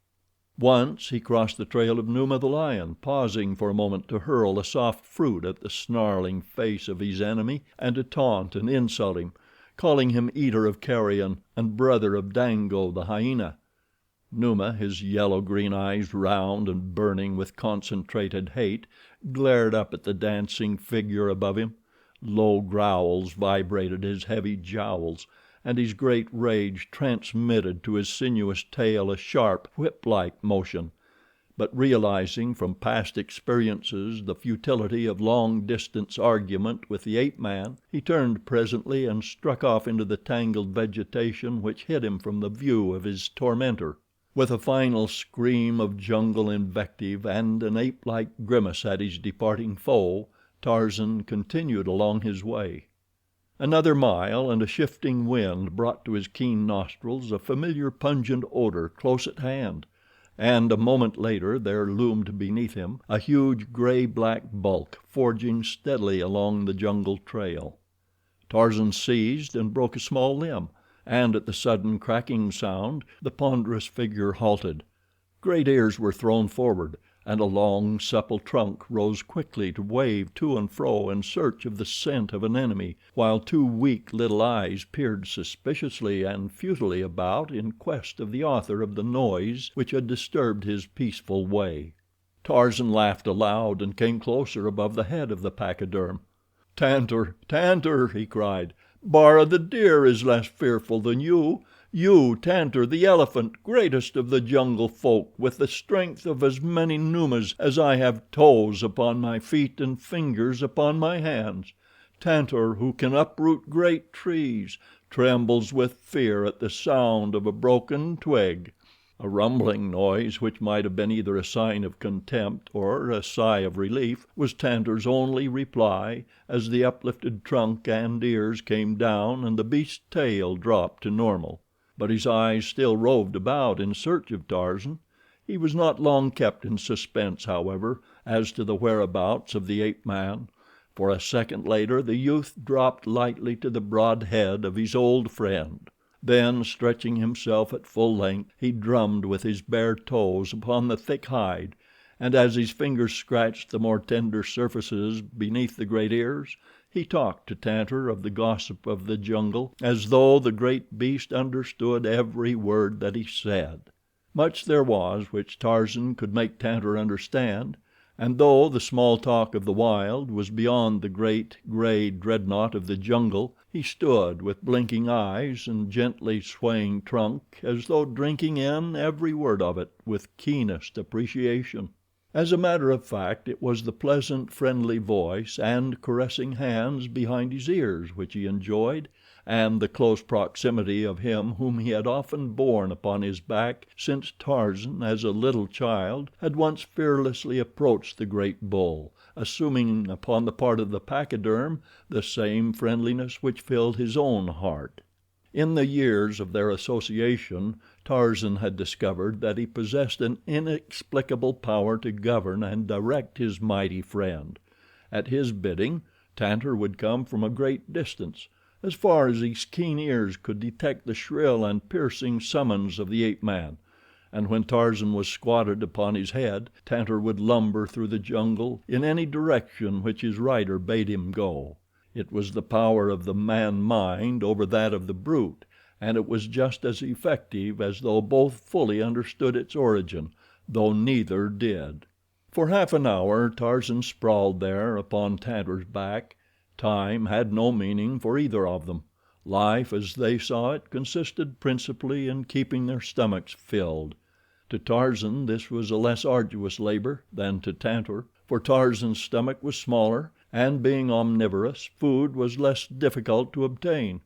Once he crossed the trail of Numa the lion, pausing for a moment to hurl a soft fruit at the snarling face of his enemy and to taunt and insult him, calling him eater of carrion and brother of Dango the hyena. Numa, his yellow-green eyes round and burning with concentrated hate, glared up at the dancing figure above him. Low growls vibrated his heavy jowls, and his great rage transmitted to his sinuous tail a sharp, whip-like motion. But realizing from past experiences the futility of long-distance argument with the ape man, he turned presently and struck off into the tangled vegetation which hid him from the view of his tormentor. With a final scream of jungle invective and an ape-like grimace at his departing foe, Tarzan continued along his way. Another mile and a shifting wind brought to his keen nostrils a familiar pungent odor close at hand, and a moment later there loomed beneath him a huge gray-black bulk forging steadily along the jungle trail. Tarzan seized and broke a small limb, and at the sudden cracking sound the ponderous figure halted. Great ears were thrown forward, and a long, supple trunk rose quickly to wave to and fro in search of the scent of an enemy, while two weak little eyes peered suspiciously and futilely about in quest of the author of the noise which had disturbed his peaceful way. Tarzan laughed aloud and came closer above the head of the pachyderm. "Tantor, Tantor!" he cried. "Bara, the deer, is less fearful than you. You, Tantor, the elephant, greatest of the jungle folk, with the strength of as many Numas as I have toes upon my feet and fingers upon my hands. Tantor, who can uproot great trees, trembles with fear at the sound of a broken twig." A rumbling noise, which might have been either a sign of contempt or a sigh of relief, was Tantor's only reply as the uplifted trunk and ears came down and the beast's tail dropped to normal. But his eyes still roved about in search of Tarzan. He was not long kept in suspense, however, as to the whereabouts of the ape man, for a second later the youth dropped lightly to the broad head of his old friend. Then, stretching himself at full length, he drummed with his bare toes upon the thick hide, and as his fingers scratched the more tender surfaces beneath the great ears, he talked to Tantor of the gossip of the jungle as though the great beast understood every word that he said. Much there was which Tarzan could make Tantor understand, and though the small talk of the wild was beyond the great, gray dreadnought of the jungle, he stood with blinking eyes and gently swaying trunk as though drinking in every word of it with keenest appreciation. As a matter of fact, it was the pleasant, friendly voice and caressing hands behind his ears which he enjoyed, and the close proximity of him whom he had often borne upon his back since Tarzan, as a little child, had once fearlessly approached the great bull, assuming upon the part of the pachyderm the same friendliness which filled his own heart. In the years of their association Tarzan had discovered that he possessed an inexplicable power to govern and direct his mighty friend. At his bidding, Tantor would come from a great distance, as far as his keen ears could detect the shrill and piercing summons of the ape man, and when Tarzan was squatted upon his head, Tantor would lumber through the jungle in any direction which his rider bade him go. It was the power of the man mind over that of the brute, and it was just as effective as though both fully understood its origin, though neither did. For half an hour Tarzan sprawled there upon Tantor's back. Time had no meaning for either of them. Life, as they saw it, consisted principally in keeping their stomachs filled. To Tarzan this was a less arduous labor than to Tantor, for Tarzan's stomach was smaller, and being omnivorous, food was less difficult to obtain.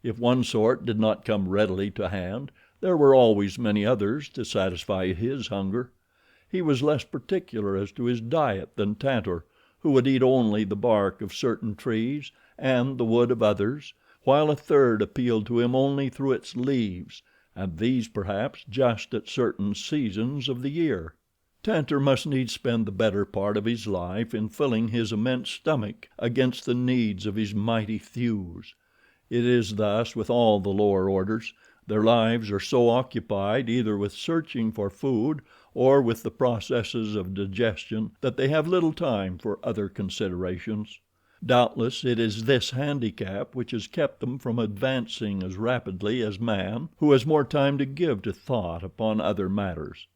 If one sort did not come readily to hand, there were always many others to satisfy his hunger. He was less particular as to his diet than Tantor, who would eat only the bark of certain trees and the wood of others, while a third appealed to him only through its leaves, and these perhaps just at certain seasons of the year. Tantor must needs spend the better part of his life in filling his immense stomach against the needs of his mighty thews. It is thus with all the lower orders. Their lives are so occupied either with searching for food or with the processes of digestion that they have little time for other considerations. Doubtless it is this handicap which has kept them from advancing as rapidly as man, who has more time to give to thought upon other matters.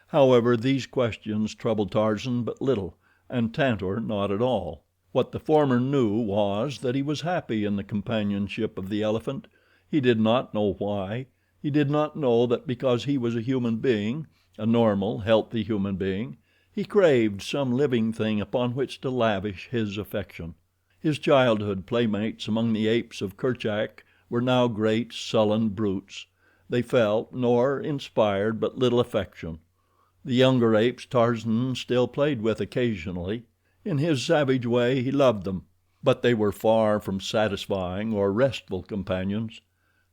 However, these questions troubled Tarzan but little, and Tantor not at all. What the former knew was that he was happy in the companionship of the elephant. He did not know why. He did not know that because he was a human being, a normal, healthy human being, he craved some living thing upon which to lavish his affection. His childhood playmates among the apes of Kerchak were now great, sullen brutes. They felt, nor inspired, but little affection. The younger apes Tarzan still played with occasionally. In his savage way he loved them, but they were far from satisfying or restful companions.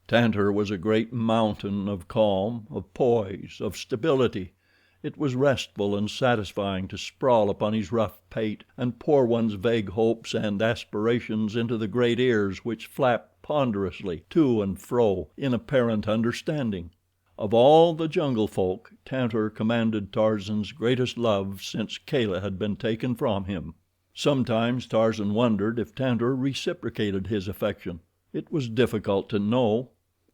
Tantor was a great mountain of calm, of poise, of stability. It was restful and satisfying to sprawl upon his rough pate and pour one's vague hopes and aspirations into the great ears which flapped ponderously to and fro in apparent understanding. Of all the jungle folk, Tantor commanded Tarzan's greatest love since Kala had been taken from him. Sometimes Tarzan wondered if Tantor reciprocated his affection. It was difficult to know.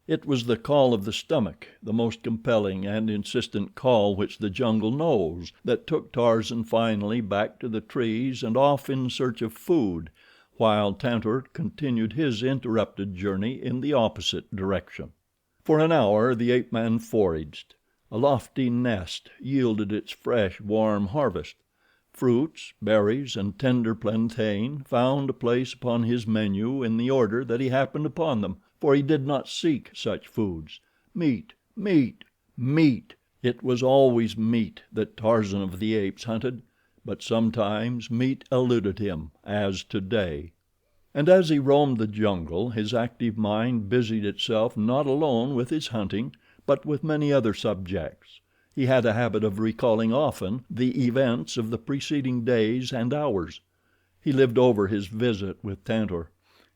It was the call of the stomach, the most compelling and insistent call which the jungle knows, that took Tarzan finally back to the trees and off in search of food, while Tantor continued his interrupted journey in the opposite direction. For an hour the ape man foraged. A lofty nest yielded its fresh, warm harvest. Fruits, berries, and tender plantain found a place upon his menu in the order that he happened upon them, for he did not seek such foods. Meat, meat, meat! It was always meat that Tarzan of the Apes hunted, but sometimes meat eluded him, as today. And as he roamed the jungle his active mind busied itself not alone with his hunting, but with many other subjects. He had a habit of recalling often the events of the preceding days and hours. He lived over his visit with Tantor.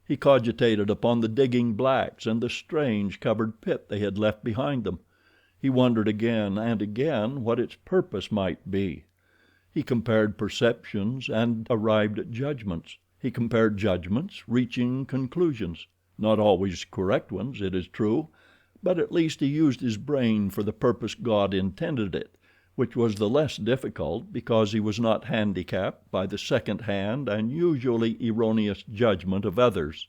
He cogitated upon the digging blacks and the strange covered pit they had left behind them. He wondered again and again what its purpose might be. He compared perceptions and arrived at judgments. He compared judgments, reaching conclusions—not always correct ones, it is true, but at least he used his brain for the purpose God intended it, which was the less difficult because he was not handicapped by the second hand and usually erroneous judgment of others.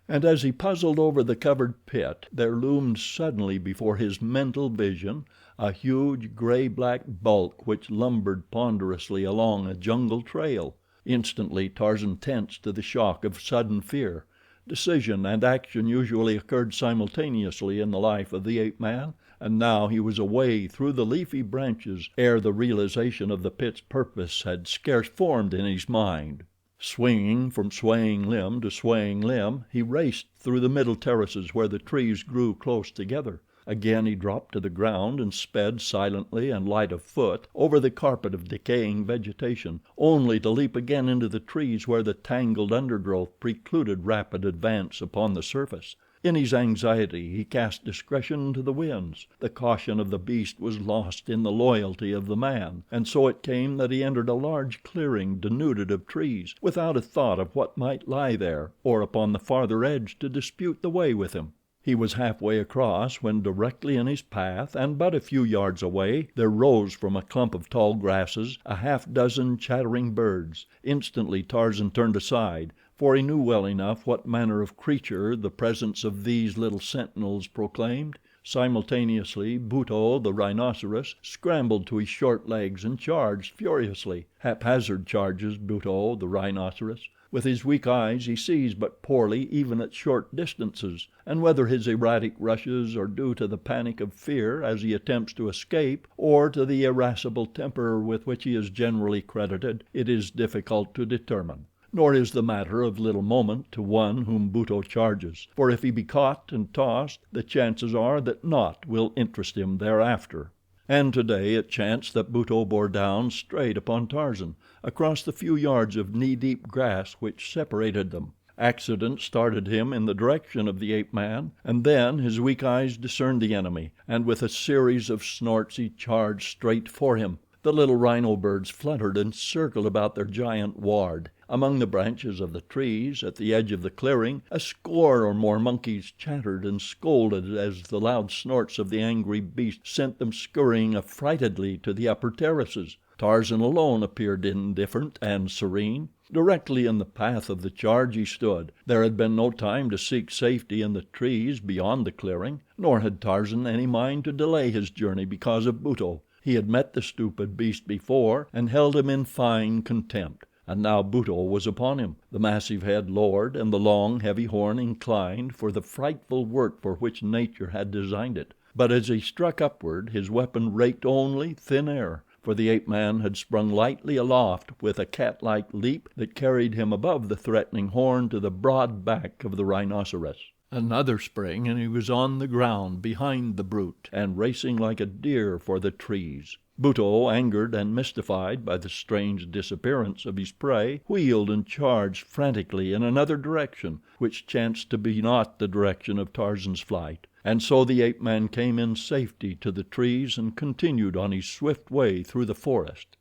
And as he puzzled over the covered pit there loomed suddenly before his mental vision a huge, gray black bulk which lumbered ponderously along a jungle trail. Instantly Tarzan tensed to the shock of sudden fear. Decision and action usually occurred simultaneously in the life of the ape man, and now he was away through the leafy branches ere the realization of the pit's purpose had scarce formed in his mind. Swinging from swaying limb to swaying limb he raced through the middle terraces where the trees grew close together. Again he dropped to the ground and sped silently and light of foot over the carpet of decaying vegetation, only to leap again into the trees where the tangled undergrowth precluded rapid advance upon the surface. In his anxiety he cast discretion to the winds. The caution of the beast was lost in the loyalty of the man, and so it came that he entered a large clearing denuded of trees, without a thought of what might lie there or upon the farther edge to dispute the way with him. He was halfway across when directly in his path and but a few yards away there rose from a clump of tall grasses a half dozen chattering birds. Instantly Tarzan turned aside, for he knew well enough what manner of creature the presence of these little sentinels proclaimed. Simultaneously Buto, the rhinoceros, scrambled to his short legs and charged furiously. Haphazard charges Buto, the rhinoceros. With his weak eyes he sees but poorly even at short distances, and whether his erratic rushes are due to the panic of fear as he attempts to escape, or to the irascible temper with which he is generally credited, it is difficult to determine. Nor is the matter of little moment to one whom Buto charges, for if he be caught and tossed, the chances are that naught will interest him thereafter. And today it chanced that Buto bore down straight upon Tarzan, across the few yards of knee-deep grass which separated them. Accident started him in the direction of the ape man, and then his weak eyes discerned the enemy, and with a series of snorts he charged straight for him. The little rhino birds fluttered and circled about their giant ward. Among the branches of the trees at the edge of the clearing a score or more monkeys chattered and scolded as the loud snorts of the angry beast sent them scurrying affrightedly to the upper terraces. Tarzan alone appeared indifferent and serene. Directly in the path of the charge he stood. There had been no time to seek safety in the trees beyond the clearing, nor had Tarzan any mind to delay his journey because of Buto. He had met the stupid beast before and held him in fine contempt. And now Buto was upon him, the massive head lowered and the long, heavy horn inclined for the frightful work for which nature had designed it. But as he struck upward his weapon raked only thin air, for the ape man had sprung lightly aloft with a cat-like leap that carried him above the threatening horn to the broad back of the rhinoceros. Another spring and he was on the ground behind the brute and racing like a deer for the trees. Buto, angered and mystified by the strange disappearance of his prey, wheeled and charged frantically in another direction, which chanced to be not the direction of Tarzan's flight. And so the ape man came in safety to the trees and continued on his swift way through the forest.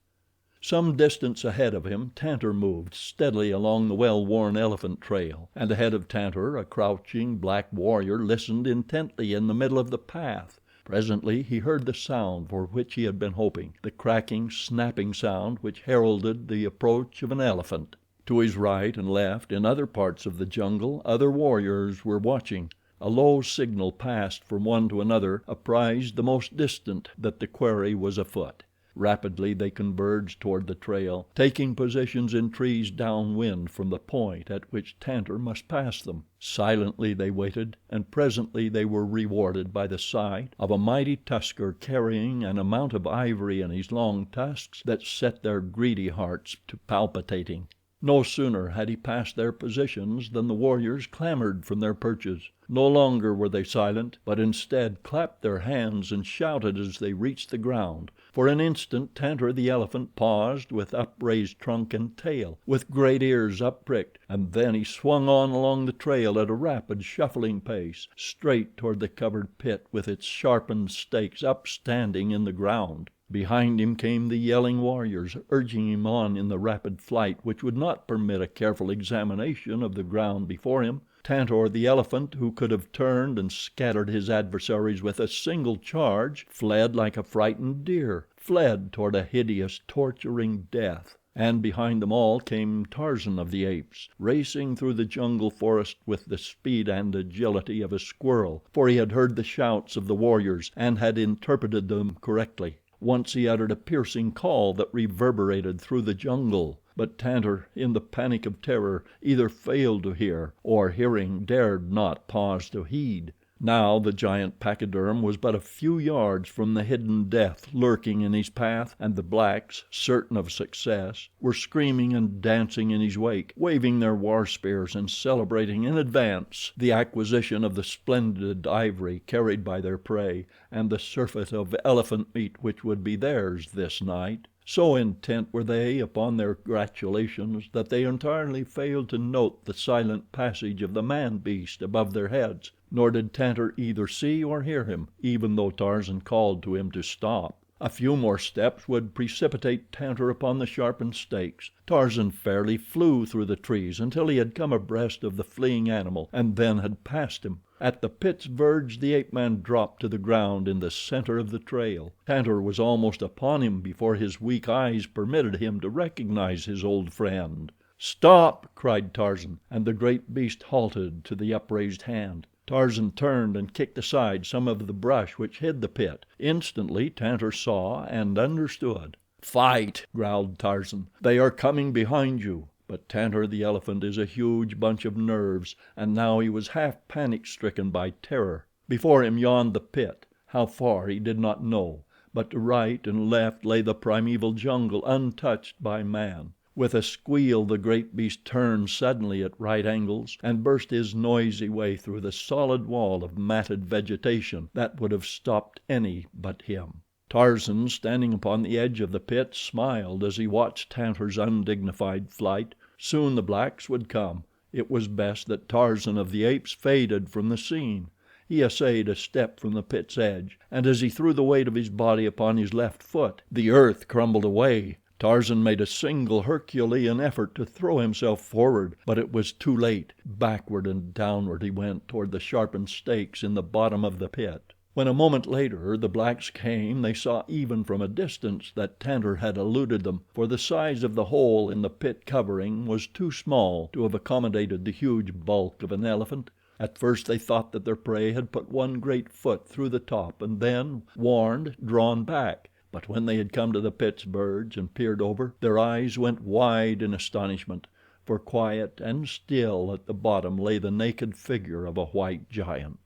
Some distance ahead of him Tantor moved steadily along the well-worn elephant trail, and ahead of Tantor a crouching, black warrior listened intently in the middle of the path. Presently he heard the sound for which he had been hoping, the cracking, snapping sound which heralded the approach of an elephant. To his right and left, in other parts of the jungle, other warriors were watching. A low signal passed from one to another apprised the most distant that the quarry was afoot. Rapidly they converged toward the trail, taking positions in trees downwind from the point at which Tantor must pass them. Silently they waited, and presently they were rewarded by the sight of a mighty tusker carrying an amount of ivory in his long tusks that set their greedy hearts to palpitating. No sooner had he passed their positions than the warriors clambered from their perches. No longer were they silent, but instead clapped their hands and shouted as they reached the ground. For an instant Tantor, the elephant, paused with upraised trunk and tail, with great ears uppricked, and then he swung on along the trail at a rapid, shuffling pace, straight toward the covered pit with its sharpened stakes upstanding in the ground. Behind him came the yelling warriors, urging him on in the rapid flight which would not permit a careful examination of the ground before him. Tantor, the elephant, who could have turned and scattered his adversaries with a single charge, fled like a frightened deer, fled toward a hideous, torturing death. And behind them all came Tarzan of the Apes, racing through the jungle forest with the speed and agility of a squirrel, for he had heard the shouts of the warriors and had interpreted them correctly. Once he uttered a piercing call that reverberated through the jungle; but Tantor, in the panic of terror, either failed to hear, or hearing, dared not pause to heed. Now the giant pachyderm was but a few yards from the hidden death lurking in his path, and the blacks, certain of success, were screaming and dancing in his wake, waving their war spears and celebrating in advance the acquisition of the splendid ivory carried by their prey and the surfeit of elephant meat which would be theirs this night. So intent were they upon their gratulations that they entirely failed to note the silent passage of the man beast above their heads, nor did Tantor either see or hear him, even though Tarzan called to him to stop. A few more steps would precipitate Tantor upon the sharpened stakes. Tarzan fairly flew through the trees until he had come abreast of the fleeing animal and then had passed him. At the pit's verge the ape man dropped to the ground in the center of the trail. Tantor was almost upon him before his weak eyes permitted him to recognize his old friend. "Stop!" cried Tarzan, and the great beast halted to the upraised hand. Tarzan turned and kicked aside some of the brush which hid the pit. Instantly Tantor saw and understood. "Fight!" growled Tarzan. "They are coming behind you." But Tantor, the elephant, is a huge bunch of nerves, and now he was half panic stricken by terror. Before him yawned the pit. How far he did not know, but to right and left lay the primeval jungle untouched by man. With a squeal the great beast turned suddenly at right angles and burst his noisy way through the solid wall of matted vegetation that would have stopped any but him. Tarzan, standing upon the edge of the pit, smiled as he watched Tantor's undignified flight. Soon the blacks would come. It was best that Tarzan of the Apes faded from the scene. He essayed a step from the pit's edge, and as he threw the weight of his body upon his left foot, the earth crumbled away. Tarzan made a single Herculean effort to throw himself forward, but it was too late. Backward and downward he went toward the sharpened stakes in the bottom of the pit. When a moment later the blacks came they saw even from a distance that Tantor had eluded them, for the size of the hole in the pit covering was too small to have accommodated the huge bulk of an elephant. At first they thought that their prey had put one great foot through the top and then, warned, drawn back; but when they had come to the pit's verge and peered over, their eyes went wide in astonishment, for quiet and still at the bottom lay the naked figure of a white giant.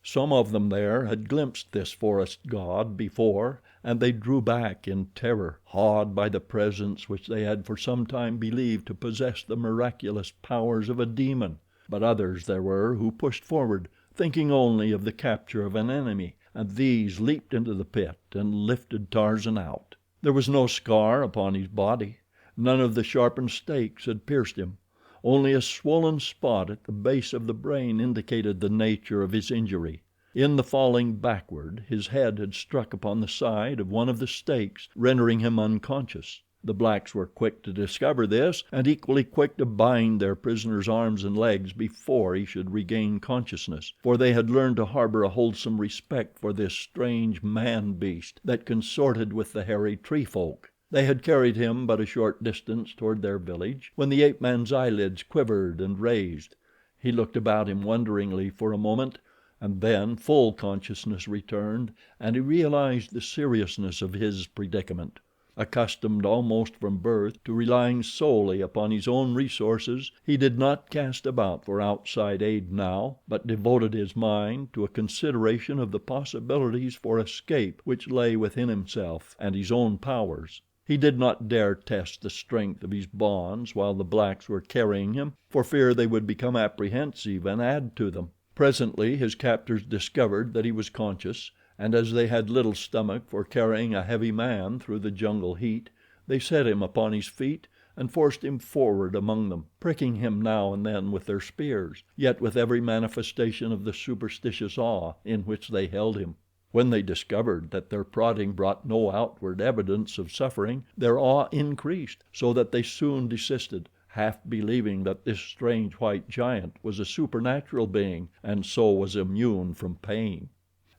Some of them there had glimpsed this forest god before, and they drew back in terror, awed by the presence which they had for some time believed to possess the miraculous powers of a demon. But others there were who pushed forward, thinking only of the capture of an enemy, and these leaped into the pit and lifted Tarzan out. There was no scar upon his body. None of the sharpened stakes had pierced him. Only a swollen spot at the base of the brain indicated the nature of his injury. In the falling backward his head had struck upon the side of one of the stakes, rendering him unconscious. The blacks were quick to discover this, and equally quick to bind their prisoner's arms and legs before he should regain consciousness, for they had learned to harbor a wholesome respect for this strange man beast that consorted with the hairy tree folk. They had carried him but a short distance toward their village when the ape man's eyelids quivered and raised. He looked about him wonderingly for a moment, and then full consciousness returned and he realized the seriousness of his predicament. Accustomed almost from birth to relying solely upon his own resources, he did not cast about for outside aid now, but devoted his mind to a consideration of the possibilities for escape which lay within himself and his own powers. He did not dare test the strength of his bonds while the blacks were carrying him, for fear they would become apprehensive and add to them. Presently his captors discovered that he was conscious, and as they had little stomach for carrying a heavy man through the jungle heat, they set him upon his feet and forced him forward among them, pricking him now and then with their spears, yet with every manifestation of the superstitious awe in which they held him. When they discovered that their prodding brought no outward evidence of suffering, their awe increased, so that they soon desisted, half believing that this strange white giant was a supernatural being and so was immune from pain.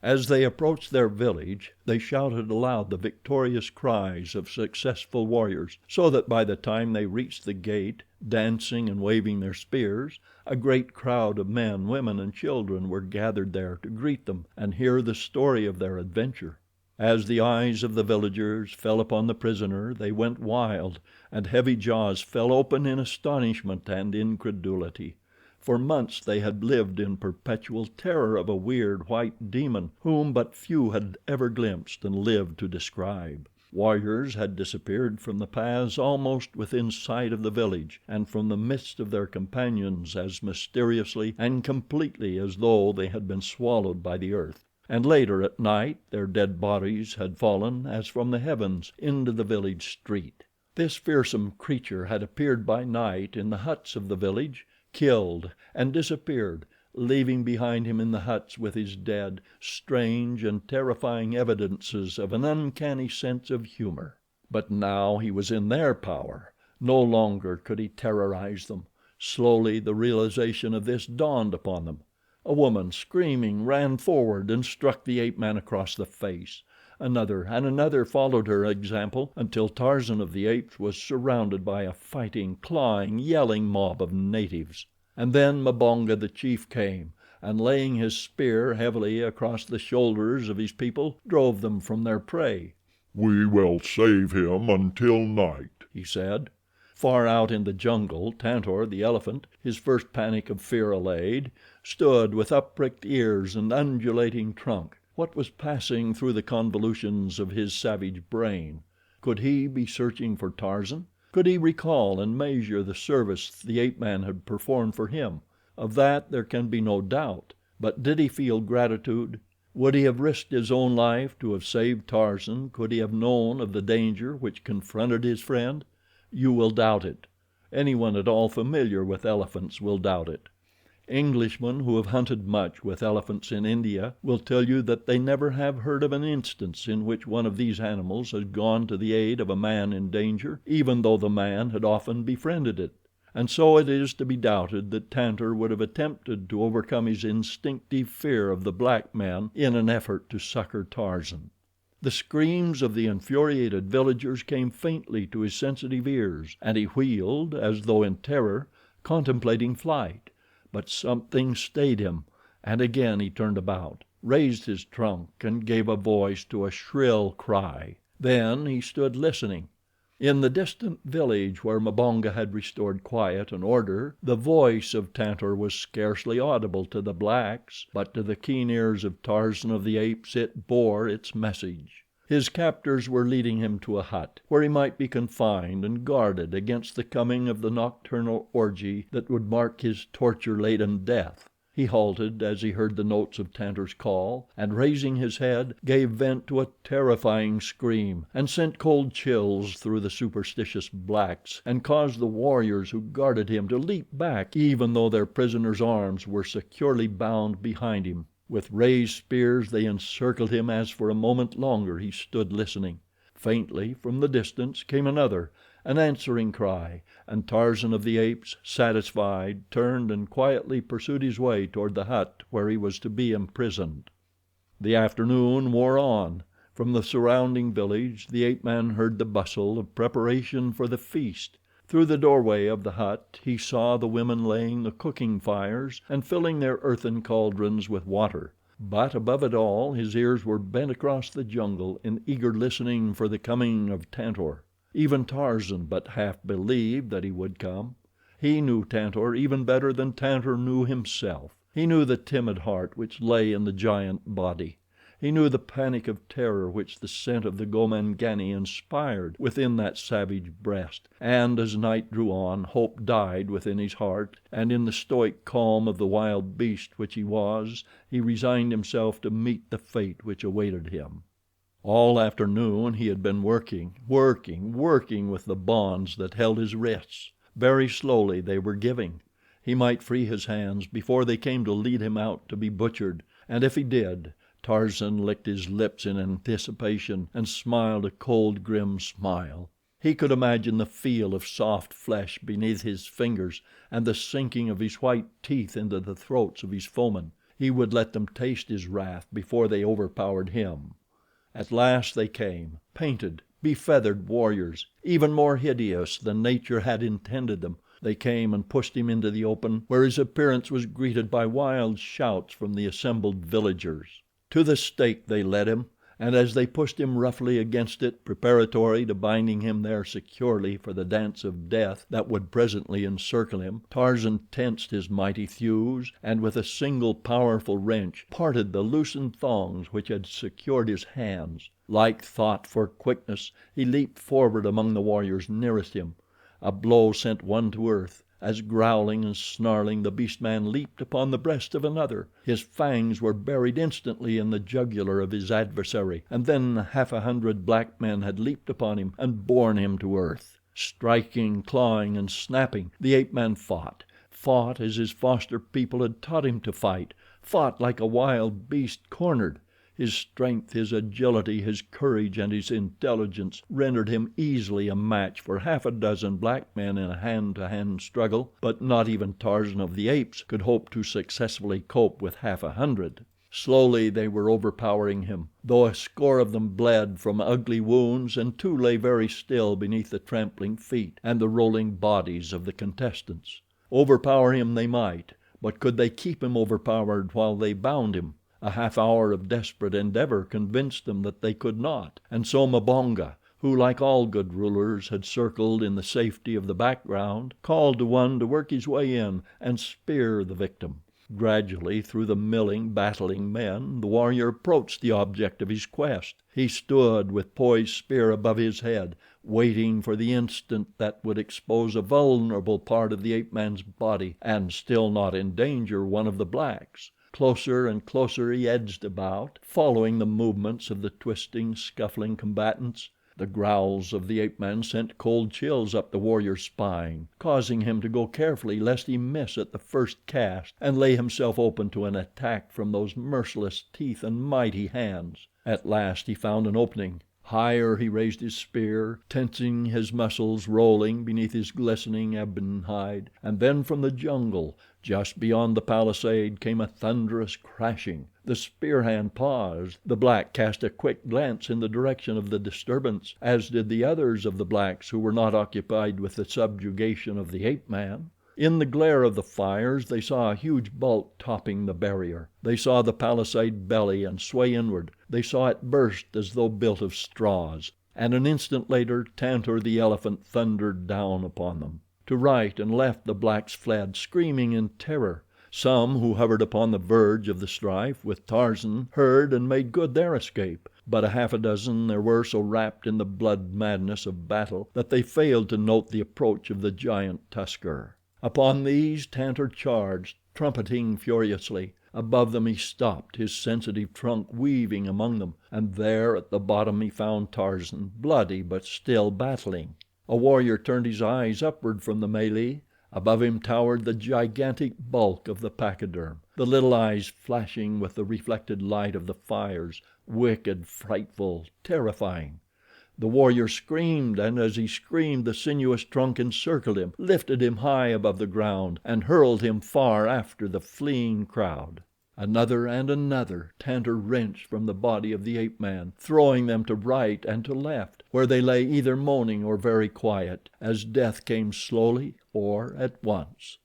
As they approached their village, they shouted aloud the victorious cries of successful warriors, so that by the time they reached the gate, dancing and waving their spears, a great crowd of men, women, and children were gathered there to greet them and hear the story of their adventure. As the eyes of the villagers fell upon the prisoner, they went wild, and heavy jaws fell open in astonishment and incredulity. For months they had lived in perpetual terror of a weird, white demon whom but few had ever glimpsed and lived to describe. Warriors had disappeared from the paths almost within sight of the village and from the midst of their companions as mysteriously and completely as though they had been swallowed by the earth. And later at night their dead bodies had fallen as from the heavens into the village street. This fearsome creature had appeared by night in the huts of the village, killed and disappeared, leaving behind him in the huts with his dead strange and terrifying evidences of an uncanny sense of humor. But now he was in their power. No longer could he terrorize them. Slowly the realization of this dawned upon them. A woman, screaming, ran forward and struck the ape man across the face. Another and another followed her example until Tarzan of the Apes was surrounded by a fighting, clawing, yelling mob of natives. And then Mbonga, the chief, came, and laying his spear heavily across the shoulders of his people, drove them from their prey. "We will save him until night," he said. Far out in the jungle, Tantor, the elephant, his first panic of fear allayed, stood with uppricked ears and undulating trunk. What was passing through the convolutions of his savage brain? Could he be searching for Tarzan? Could he recall and measure the service the ape man had performed for him? Of that there can be no doubt. But did he feel gratitude? Would he have risked his own life to have saved Tarzan could he have known of the danger which confronted his friend? You will doubt it. Anyone at all familiar with elephants will doubt it. Englishmen who have hunted much with elephants in India will tell you that they never have heard of an instance in which one of these animals has gone to the aid of a man in danger, even though the man had often befriended it. And so it is to be doubted that Tantor would have attempted to overcome his instinctive fear of the black men in an effort to succor Tarzan. The screams of the infuriated villagers came faintly to his sensitive ears, and he wheeled, as though in terror, contemplating flight. But something stayed him, and again he turned about, raised his trunk, and gave a voice to a shrill cry. Then he stood listening. In the distant village where Mbonga had restored quiet and order, the voice of Tantor was scarcely audible to the blacks, but to the keen ears of Tarzan of the Apes it bore its message. His captors were leading him to a hut, where he might be confined and guarded against the coming of the nocturnal orgy that would mark his torture-laden death. He halted as he heard the notes of Tantor's call, and raising his head, gave vent to a terrifying scream, and sent cold chills through the superstitious blacks, and caused the warriors who guarded him to leap back, even though their prisoner's arms were securely bound behind him. With raised spears they encircled him as for a moment longer he stood listening. Faintly, from the distance, came another, an answering cry, and Tarzan of the Apes, satisfied, turned and quietly pursued his way toward the hut where he was to be imprisoned. The afternoon wore on. From the surrounding village the ape man heard the bustle of preparation for the feast. Through the doorway of the hut he saw the women laying the cooking fires and filling their earthen caldrons with water. But above it all his ears were bent across the jungle in eager listening for the coming of Tantor. Even Tarzan but half believed that he would come. He knew Tantor even better than Tantor knew himself. He knew the timid heart which lay in the giant body. He knew the panic of terror which the scent of the Gomangani inspired within that savage breast, and as night drew on hope died within his heart, and in the stoic calm of the wild beast which he was he resigned himself to meet the fate which awaited him. All afternoon he had been working with the bonds that held his wrists. Very slowly they were giving. He might free his hands before they came to lead him out to be butchered, and if he did, Tarzan licked his lips in anticipation and smiled a cold, grim smile. He could imagine the feel of soft flesh beneath his fingers and the sinking of his white teeth into the throats of his foemen. He would let them taste his wrath before they overpowered him. At last they came, painted, befeathered warriors, even more hideous than nature had intended them. They came and pushed him into the open, where his appearance was greeted by wild shouts from the assembled villagers. To the stake they led him, and as they pushed him roughly against it, preparatory to binding him there securely for the dance of death that would presently encircle him, Tarzan tensed his mighty thews and with a single powerful wrench parted the loosened thongs which had secured his hands. Like thought for quickness, he leaped forward among the warriors nearest him. A blow sent one to earth, as growling and snarling the beast man leaped upon the breast of another. His fangs were buried instantly in the jugular of his adversary, and then half a hundred black men had leaped upon him and borne him to earth. Striking, clawing, and snapping, the ape man fought as his foster people had taught him to fight, fought like a wild beast cornered. His strength, his agility, his courage, and his intelligence rendered him easily a match for half a dozen black men in a hand-to-hand struggle, but not even Tarzan of the Apes could hope to successfully cope with half a hundred. Slowly they were overpowering him, though a score of them bled from ugly wounds and two lay very still beneath the trampling feet and the rolling bodies of the contestants. Overpower him they might, but could they keep him overpowered while they bound him? A half hour of desperate endeavor convinced them that they could not, and so Mbonga, who like all good rulers had circled in the safety of the background, called to one to work his way in and spear the victim. Gradually, through the milling, battling men, the warrior approached the object of his quest. He stood with poised spear above his head, waiting for the instant that would expose a vulnerable part of the ape man's body and still not endanger one of the blacks. Closer and closer he edged about, following the movements of the twisting, scuffling combatants. The growls of the ape man sent cold chills up the warrior's spine, causing him to go carefully lest he miss at the first cast and lay himself open to an attack from those merciless teeth and mighty hands. At last he found an opening. Higher he raised his spear, tensing his muscles, rolling beneath his glistening ebon hide, and then from the jungle, just beyond the palisade, came a thunderous crashing. The spear hand paused. The black cast a quick glance in the direction of the disturbance, as did the others of the blacks who were not occupied with the subjugation of the ape man. In the glare of the fires they saw a huge bulk topping the barrier. They saw the palisade belly and sway inward. They saw it burst as though built of straws, and an instant later Tantor the elephant thundered down upon them. To right and left the blacks fled, screaming in terror. Some who hovered upon the verge of the strife with Tarzan heard and made good their escape, but a half a dozen there were so wrapped in the blood madness of battle that they failed to note the approach of the giant tusker. Upon these Tantor charged, trumpeting furiously. Above them he stopped, his sensitive trunk weaving among them, and there at the bottom he found Tarzan, bloody but still battling. A warrior turned his eyes upward from the melee. Above him towered the gigantic bulk of the pachyderm, the little eyes flashing with the reflected light of the fires, wicked, frightful, terrifying. The warrior screamed, and as he screamed the sinuous trunk encircled him, lifted him high above the ground, and hurled him far after the fleeing crowd. Another and another Tantor wrenched from the body of the ape man, throwing them to right and to left, where they lay either moaning or very quiet, as death came slowly or at once.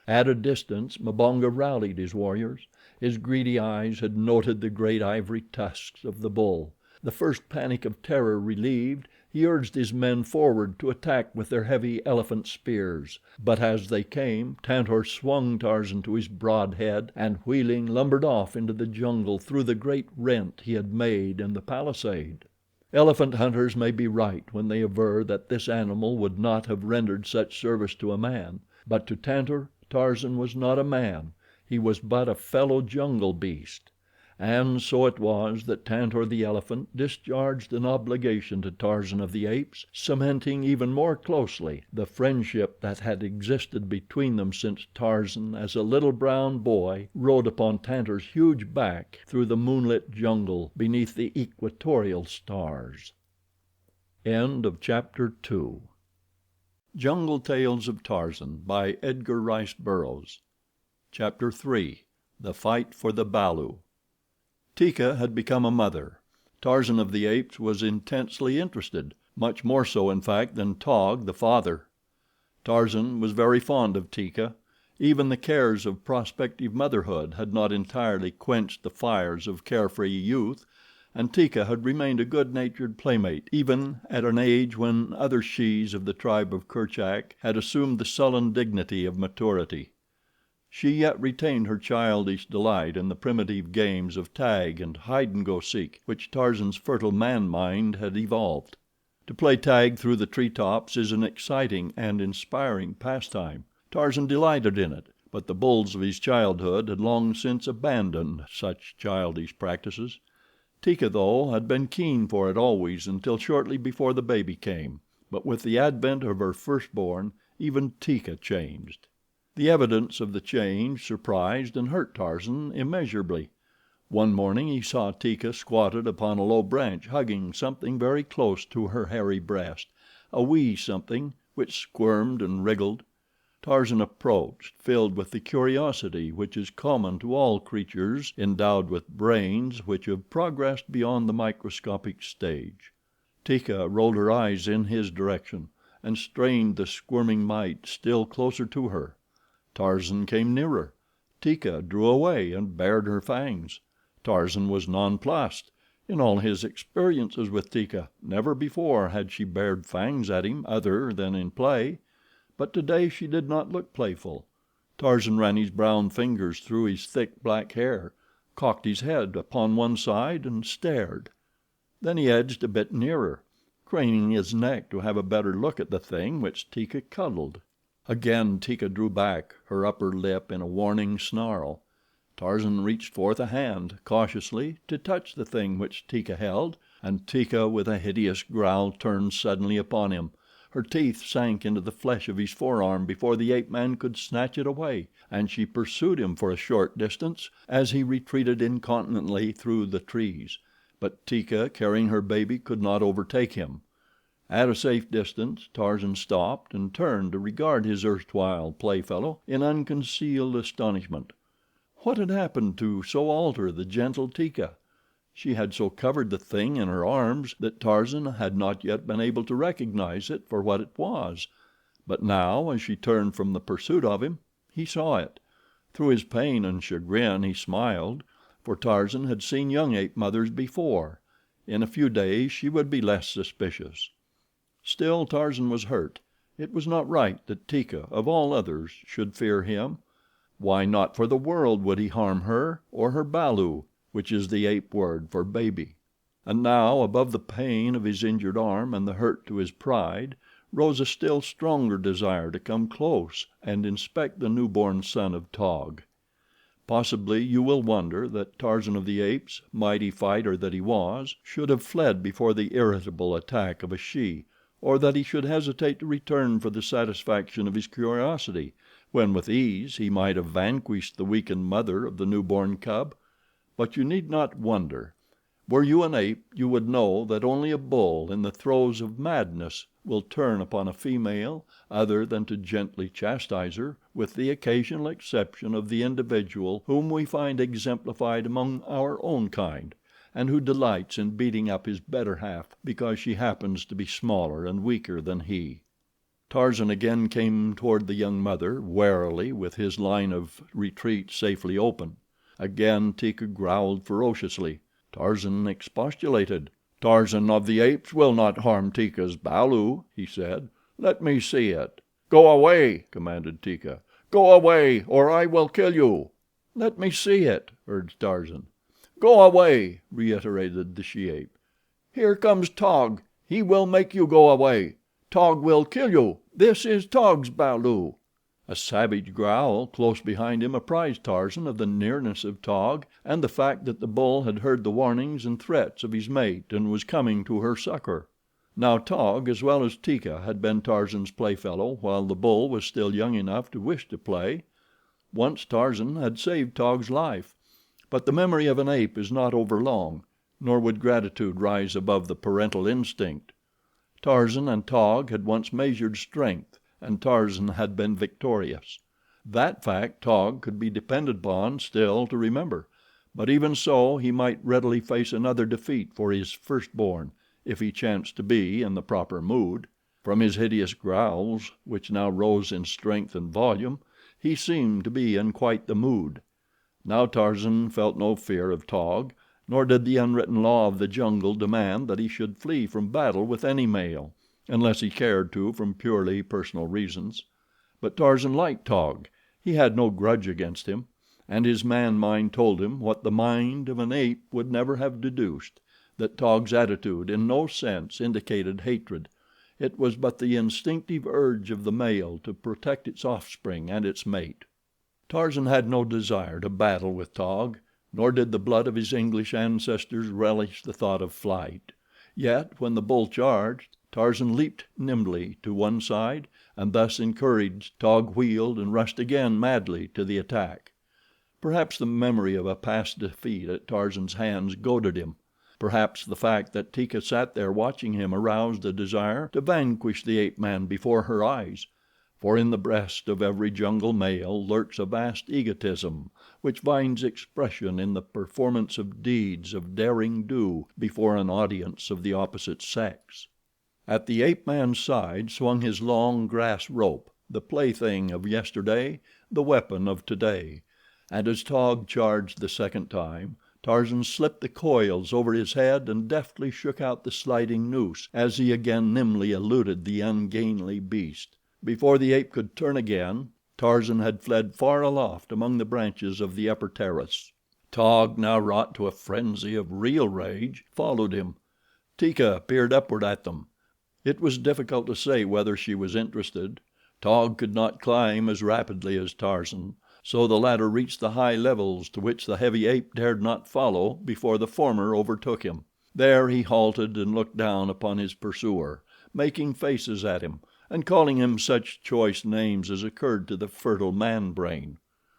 At a distance Mbonga rallied his warriors. His greedy eyes had noted the great ivory tusks of the bull. The first panic of terror relieved, he urged his men forward to attack with their heavy elephant spears; but as they came, Tantor swung Tarzan to his broad head and, wheeling, lumbered off into the jungle through the great rent he had made in the palisade. Elephant hunters may be right when they aver that this animal would not have rendered such service to a man; but to Tantor, Tarzan was not a man he was but a fellow jungle beast. And so it was that Tantor, the elephant, discharged an obligation to Tarzan of the Apes, cementing even more closely the friendship that had existed between them since Tarzan, as a little brown boy, rode upon Tantor's huge back through the moonlit jungle beneath the equatorial stars. Chapter 3. Jungle Tales of Tarzan by Edgar Rice Burroughs. Chapter 3. The Fight for the Balu. Teeka had become a mother. Tarzan of the Apes was intensely interested, much more so, in fact, than Taug, the father. Tarzan was very fond of Teeka. Even the cares of prospective motherhood had not entirely quenched the fires of carefree youth, and Teeka had remained a good-natured playmate even at an age when other shes of the tribe of Kerchak had assumed the sullen dignity of maturity. She yet retained her childish delight in the primitive games of tag and hide and go seek which Tarzan's fertile man mind had evolved. To play tag through the tree tops is an exciting and inspiring pastime. Tarzan delighted in it, but the bulls of his childhood had long since abandoned such childish practices. Teeka, though, had been keen for it always until shortly before the baby came; but with the advent of her firstborn even Teeka changed. The evidence of the change surprised and hurt Tarzan immeasurably. One morning he saw Teeka squatted upon a low branch hugging something very close to her hairy breast, a wee something which squirmed and wriggled. Tarzan approached, filled with the curiosity which is common to all creatures endowed with brains which have progressed beyond the microscopic stage. Teeka rolled her eyes in his direction and strained the squirming mite still closer to her. Tarzan came nearer. Teeka drew away and bared her fangs. Tarzan was nonplussed. In all his experiences with Teeka, never before had she bared fangs at him other than in play; but today she did not look playful. Tarzan ran his brown fingers through his thick black hair, cocked his head upon one side and stared. Then he edged a bit nearer, craning his neck to have a better look at the thing which Teeka cuddled. Again Teeka drew back, her upper lip in a warning snarl. Tarzan reached forth a hand, cautiously, to touch the thing which Teeka held, and Teeka, with a hideous growl, turned suddenly upon him. Her teeth sank into the flesh of his forearm before the ape man could snatch it away, and she pursued him for a short distance as he retreated incontinently through the trees; but Teeka, carrying her baby, could not overtake him. At a safe distance Tarzan stopped and turned to regard his erstwhile playfellow in unconcealed astonishment. What had happened to so alter the gentle Teeka? She had so covered the thing in her arms that Tarzan had not yet been able to recognize it for what it was; but now, as she turned from the pursuit of him, he saw it. Through his pain and chagrin he smiled, for Tarzan had seen young ape mothers before. In a few days she would be less suspicious. Still Tarzan was hurt. It was not right that Teeka, of all others, should fear him. Why, not for the world would he harm her, or her balu, which is the ape word for baby. And now, above the pain of his injured arm and the hurt to his pride, rose a still stronger desire to come close and inspect the newborn son of Taug. Possibly you will wonder that Tarzan of the Apes, mighty fighter that he was, should have fled before the irritable attack of a she, or that he should hesitate to return for the satisfaction of his curiosity, when with ease he might have vanquished the weakened mother of the newborn cub. But you need not wonder. Were you an ape you would know that only a bull in the throes of madness will turn upon a female other than to gently chastise her, with the occasional exception of the individual whom we find exemplified among our own kind, and who delights in beating up his better half because she happens to be smaller and weaker than he. Tarzan again came toward the young mother, warily, with his line of retreat safely open. Again Teeka growled ferociously. Tarzan expostulated. "Tarzan of the Apes will not harm Teeka's balu," he said. "Let me see it." "Go away!" commanded Teeka. "Go away, or I will kill you." "Let me see it," urged Tarzan. "Go away," reiterated the she ape. "Here comes Taug. He will make you go away. Taug will kill you. This is Taug's balu." A savage growl close behind him apprised Tarzan of the nearness of Taug and the fact that the bull had heard the warnings and threats of his mate and was coming to her succor. Now Taug, as well as Teeka, had been Tarzan's playfellow while the bull was still young enough to wish to play. Once Tarzan had saved Taug's life; but the memory of an ape is not overlong, nor would gratitude rise above the parental instinct. Tarzan and Taug had once measured strength, and Tarzan had been victorious. That fact Taug could be depended upon still to remember; but even so he might readily face another defeat for his firstborn if he chanced to be in the proper mood. From his hideous growls, which now rose in strength and volume, he seemed to be in quite the mood. Now Tarzan felt no fear of Taug, nor did the unwritten law of the jungle demand that he should flee from battle with any male, unless he cared to from purely personal reasons. But Tarzan liked Taug. He had no grudge against him, and his man mind told him what the mind of an ape would never have deduced, that Taug's attitude in no sense indicated hatred. It was but the instinctive urge of the male to protect its offspring and its mate. Tarzan had no desire to battle with Taug, nor did the blood of his English ancestors relish the thought of flight. Yet when the bull charged, Tarzan leaped nimbly to one side, and thus encouraged, Taug wheeled and rushed again madly to the attack. Perhaps the memory of a past defeat at Tarzan's hands goaded him. Perhaps the fact that Teeka sat there watching him aroused a desire to vanquish the ape man before her eyes, for in the breast of every jungle male lurks a vast egotism which finds expression in the performance of deeds of daring do before an audience of the opposite sex. At the ape man's side swung his long grass rope, the plaything of yesterday, the weapon of today, and as Taug charged the second time, Tarzan slipped the coils over his head and deftly shook out the sliding noose as he again nimbly eluded the ungainly beast. Before the ape could turn again, Tarzan had fled far aloft among the branches of the upper terrace. Taug, now wrought to a frenzy of real rage, followed him. Teeka peered upward at them. It was difficult to say whether she was interested. Taug could not climb as rapidly as Tarzan, so the latter reached the high levels to which the heavy ape dared not follow before the former overtook him. There he halted and looked down upon his pursuer, making faces at him and calling him such choice names as occurred to the fertile man brain.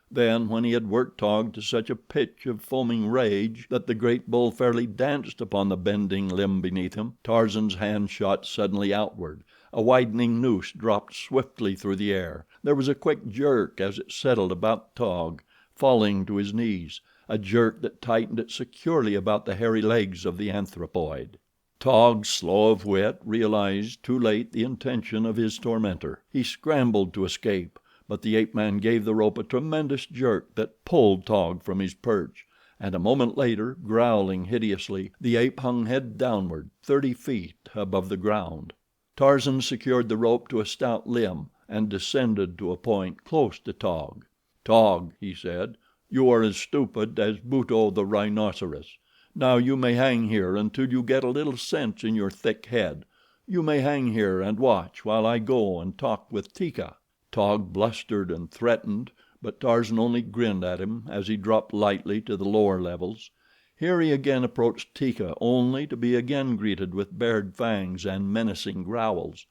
Then, when he had worked Taug to such a pitch of foaming rage that the great bull fairly danced upon the bending limb beneath him, Tarzan's hand shot suddenly outward, a widening noose dropped swiftly through the air, there was a quick jerk as it settled about Taug, falling to his knees, a jerk that tightened it securely about the hairy legs of the anthropoid. Taug, slow of wit, realized too late the intention of his tormentor. He scrambled to escape, but the ape man gave the rope a tremendous jerk that pulled Taug from his perch, and a moment later, growling hideously, the ape hung head downward 30 feet above the ground. Tarzan secured the rope to a stout limb and descended to a point close to Taug. "Taug," he said, "you are as stupid as Buto, the rhinoceros. Now you may hang here until you get a little sense in your thick head. You may hang here and watch while I go and talk with Teeka." Taug blustered and threatened, but Tarzan only grinned at him as he dropped lightly to the lower levels. Here he again approached Teeka only to be again greeted with bared fangs and menacing growls.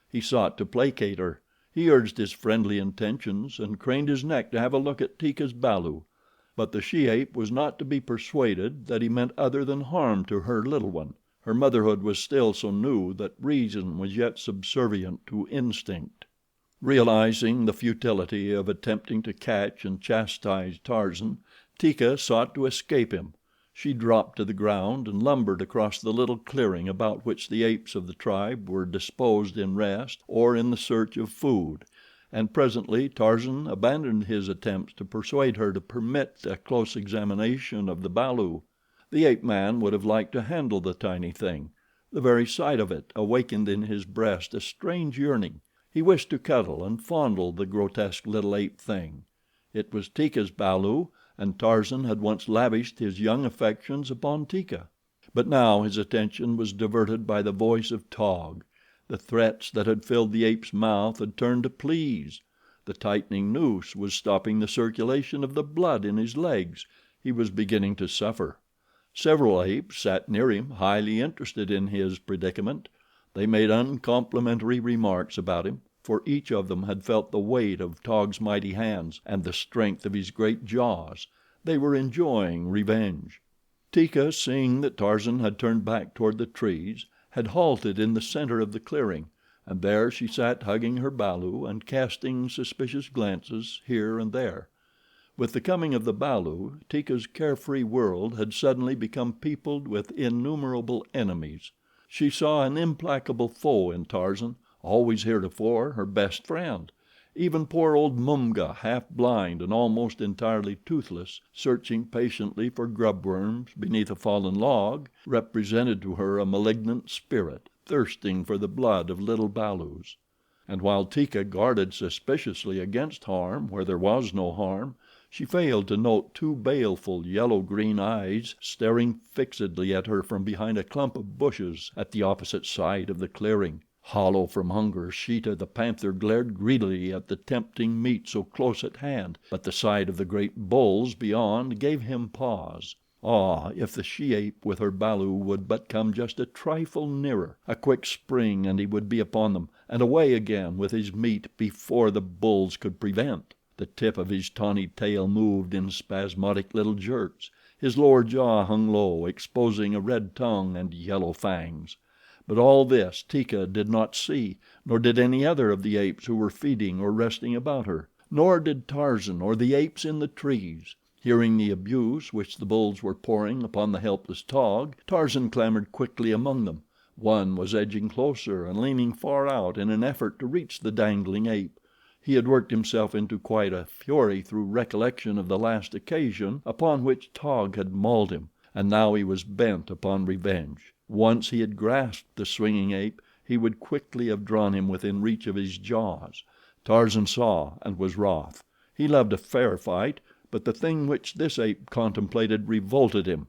He sought to placate her. He urged his friendly intentions and craned his neck to have a look at Teeka's balu; but the she ape was not to be persuaded that he meant other than harm to her little one. Her motherhood was still so new that reason was yet subservient to instinct. Realizing the futility of attempting to catch and chastise Tarzan, Teeka sought to escape him. She dropped to the ground and lumbered across the little clearing about which the apes of the tribe were disposed in rest or in the search of food, and presently Tarzan abandoned his attempts to persuade her to permit a close examination of the balu. The ape man would have liked to handle the tiny thing. The very sight of it awakened in his breast a strange yearning. He wished to cuddle and fondle the grotesque little ape thing. It was Teeka's balu, and Tarzan had once lavished his young affections upon Teeka; but now his attention was diverted by the voice of Taug. The threats that had filled the ape's mouth had turned to pleas. The tightening noose was stopping the circulation of the blood in his legs. He was beginning to suffer. Several apes sat near him, highly interested in his predicament. They made uncomplimentary remarks about him, for each of them had felt the weight of Taug's mighty hands and the strength of his great jaws. They were enjoying revenge. Teeka, seeing that Tarzan had turned back toward the trees, had halted in the center of the clearing, and there she sat hugging her balu and casting suspicious glances here and there. With the coming of the balu, Teeka's carefree world had suddenly become peopled with innumerable enemies. She saw an implacable foe in Tarzan, always heretofore her best friend. Even poor old Mumga, half blind and almost entirely toothless, searching patiently for grub worms beneath a fallen log, represented to her a malignant spirit thirsting for the blood of little balus. And while Teeka guarded suspiciously against harm where there was no harm, she failed to note two baleful, yellow-green eyes staring fixedly at her from behind a clump of bushes at the opposite side of the clearing. Hollow from hunger, Sheeta, the panther, glared greedily at the tempting meat so close at hand, but the sight of the great bulls beyond gave him pause. Ah, if the she ape with her balu would but come just a trifle nearer! A quick spring and he would be upon them, and away again with his meat before the bulls could prevent. The tip of his tawny tail moved in spasmodic little jerks. His lower jaw hung low, exposing a red tongue and yellow fangs. But all this Teeka did not see, nor did any other of the apes who were feeding or resting about her. Nor did Tarzan or the apes in the trees. Hearing the abuse which the bulls were pouring upon the helpless Taug, Tarzan clambered quickly among them. One was edging closer and leaning far out in an effort to reach the dangling ape. He had worked himself into quite a fury through recollection of the last occasion upon which Taug had mauled him, and now he was bent upon revenge. Once he had grasped the swinging ape, he would quickly have drawn him within reach of his jaws. Tarzan saw and was wroth. He loved a fair fight, but the thing which this ape contemplated revolted him.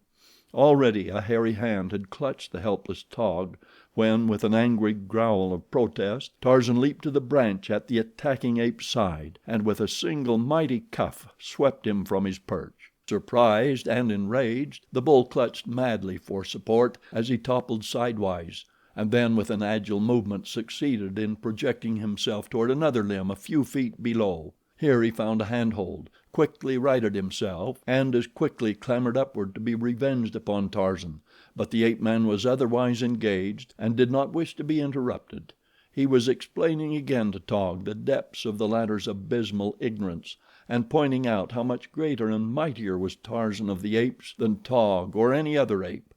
Already a hairy hand had clutched the helpless Taug when, with an angry growl of protest, Tarzan leaped to the branch at the attacking ape's side, and with a single mighty cuff swept him from his perch. Surprised and enraged, the bull clutched madly for support as he toppled sidewise, and then with an agile movement succeeded in projecting himself toward another limb a few feet below. Here he found a handhold, quickly righted himself, and as quickly clambered upward to be revenged upon Tarzan; but the ape man was otherwise engaged and did not wish to be interrupted. He was explaining again to Taug the depths of the latter's abysmal ignorance, and pointing out how much greater and mightier was Tarzan of the Apes than Taug or any other ape.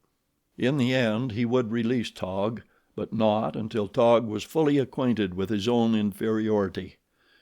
In the end he would release Taug, but not until Taug was fully acquainted with his own inferiority.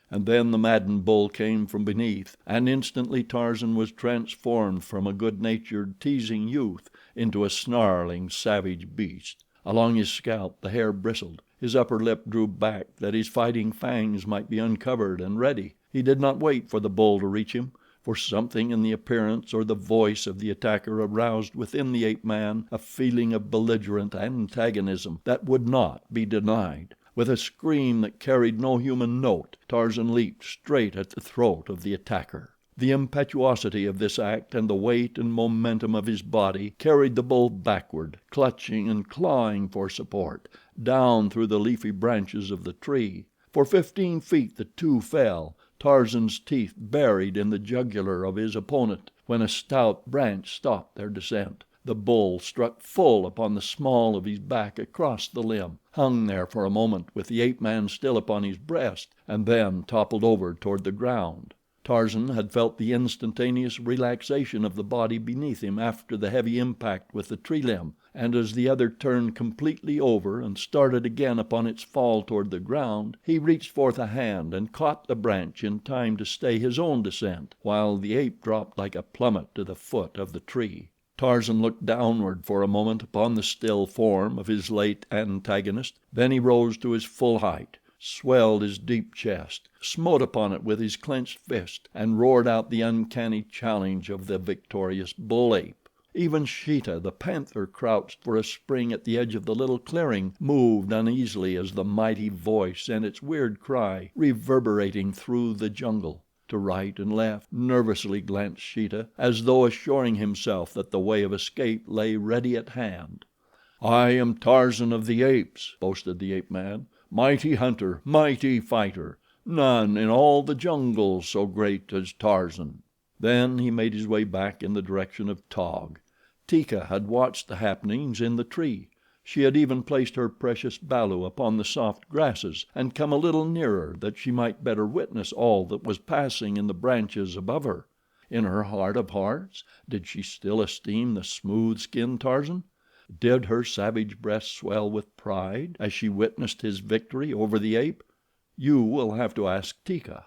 And then the maddened bull came from beneath, and instantly Tarzan was transformed from a good-natured, teasing youth into a snarling, savage beast. Along his scalp the hair bristled. His upper lip drew back that his fighting fangs might be uncovered and ready. He did not wait for the bull to reach him, for something in the appearance or the voice of the attacker aroused within the ape man a feeling of belligerent antagonism that would not be denied. With a scream that carried no human note, Tarzan leaped straight at the throat of the attacker. The impetuosity of this act and the weight and momentum of his body carried the bull backward, clutching and clawing for support, down through the leafy branches of the tree. For 15 feet the two fell, Tarzan's teeth buried in the jugular of his opponent, when a stout branch stopped their descent. The bull struck full upon the small of his back across the limb, hung there for a moment with the ape man still upon his breast, and then toppled over toward the ground. Tarzan had felt the instantaneous relaxation of the body beneath him after the heavy impact with the tree limb, and as the other turned completely over and started again upon its fall toward the ground, he reached forth a hand and caught the branch in time to stay his own descent, while the ape dropped like a plummet to the foot of the tree. Tarzan looked downward for a moment upon the still form of his late antagonist, then he rose to his full height, swelled his deep chest, smote upon it with his clenched fist, and roared out the uncanny challenge of the victorious bull ape. Even Sheeta, the panther, crouched for a spring at the edge of the little clearing, moved uneasily as the mighty voice sent its weird cry reverberating through the jungle. To right and left nervously glanced Sheeta, as though assuring himself that the way of escape lay ready at hand. "I am Tarzan of the Apes," boasted the ape man. "Mighty hunter, mighty fighter. None in all the jungle so great as Tarzan." Then he made his way back in the direction of Taug. Teeka had watched the happenings in the tree. She had even placed her precious balu upon the soft grasses and come a little nearer that she might better witness all that was passing in the branches above her. In her heart of hearts, did she still esteem the smooth skinned Tarzan? Did her savage breast swell with pride as she witnessed his victory over the ape? You will have to ask Teeka.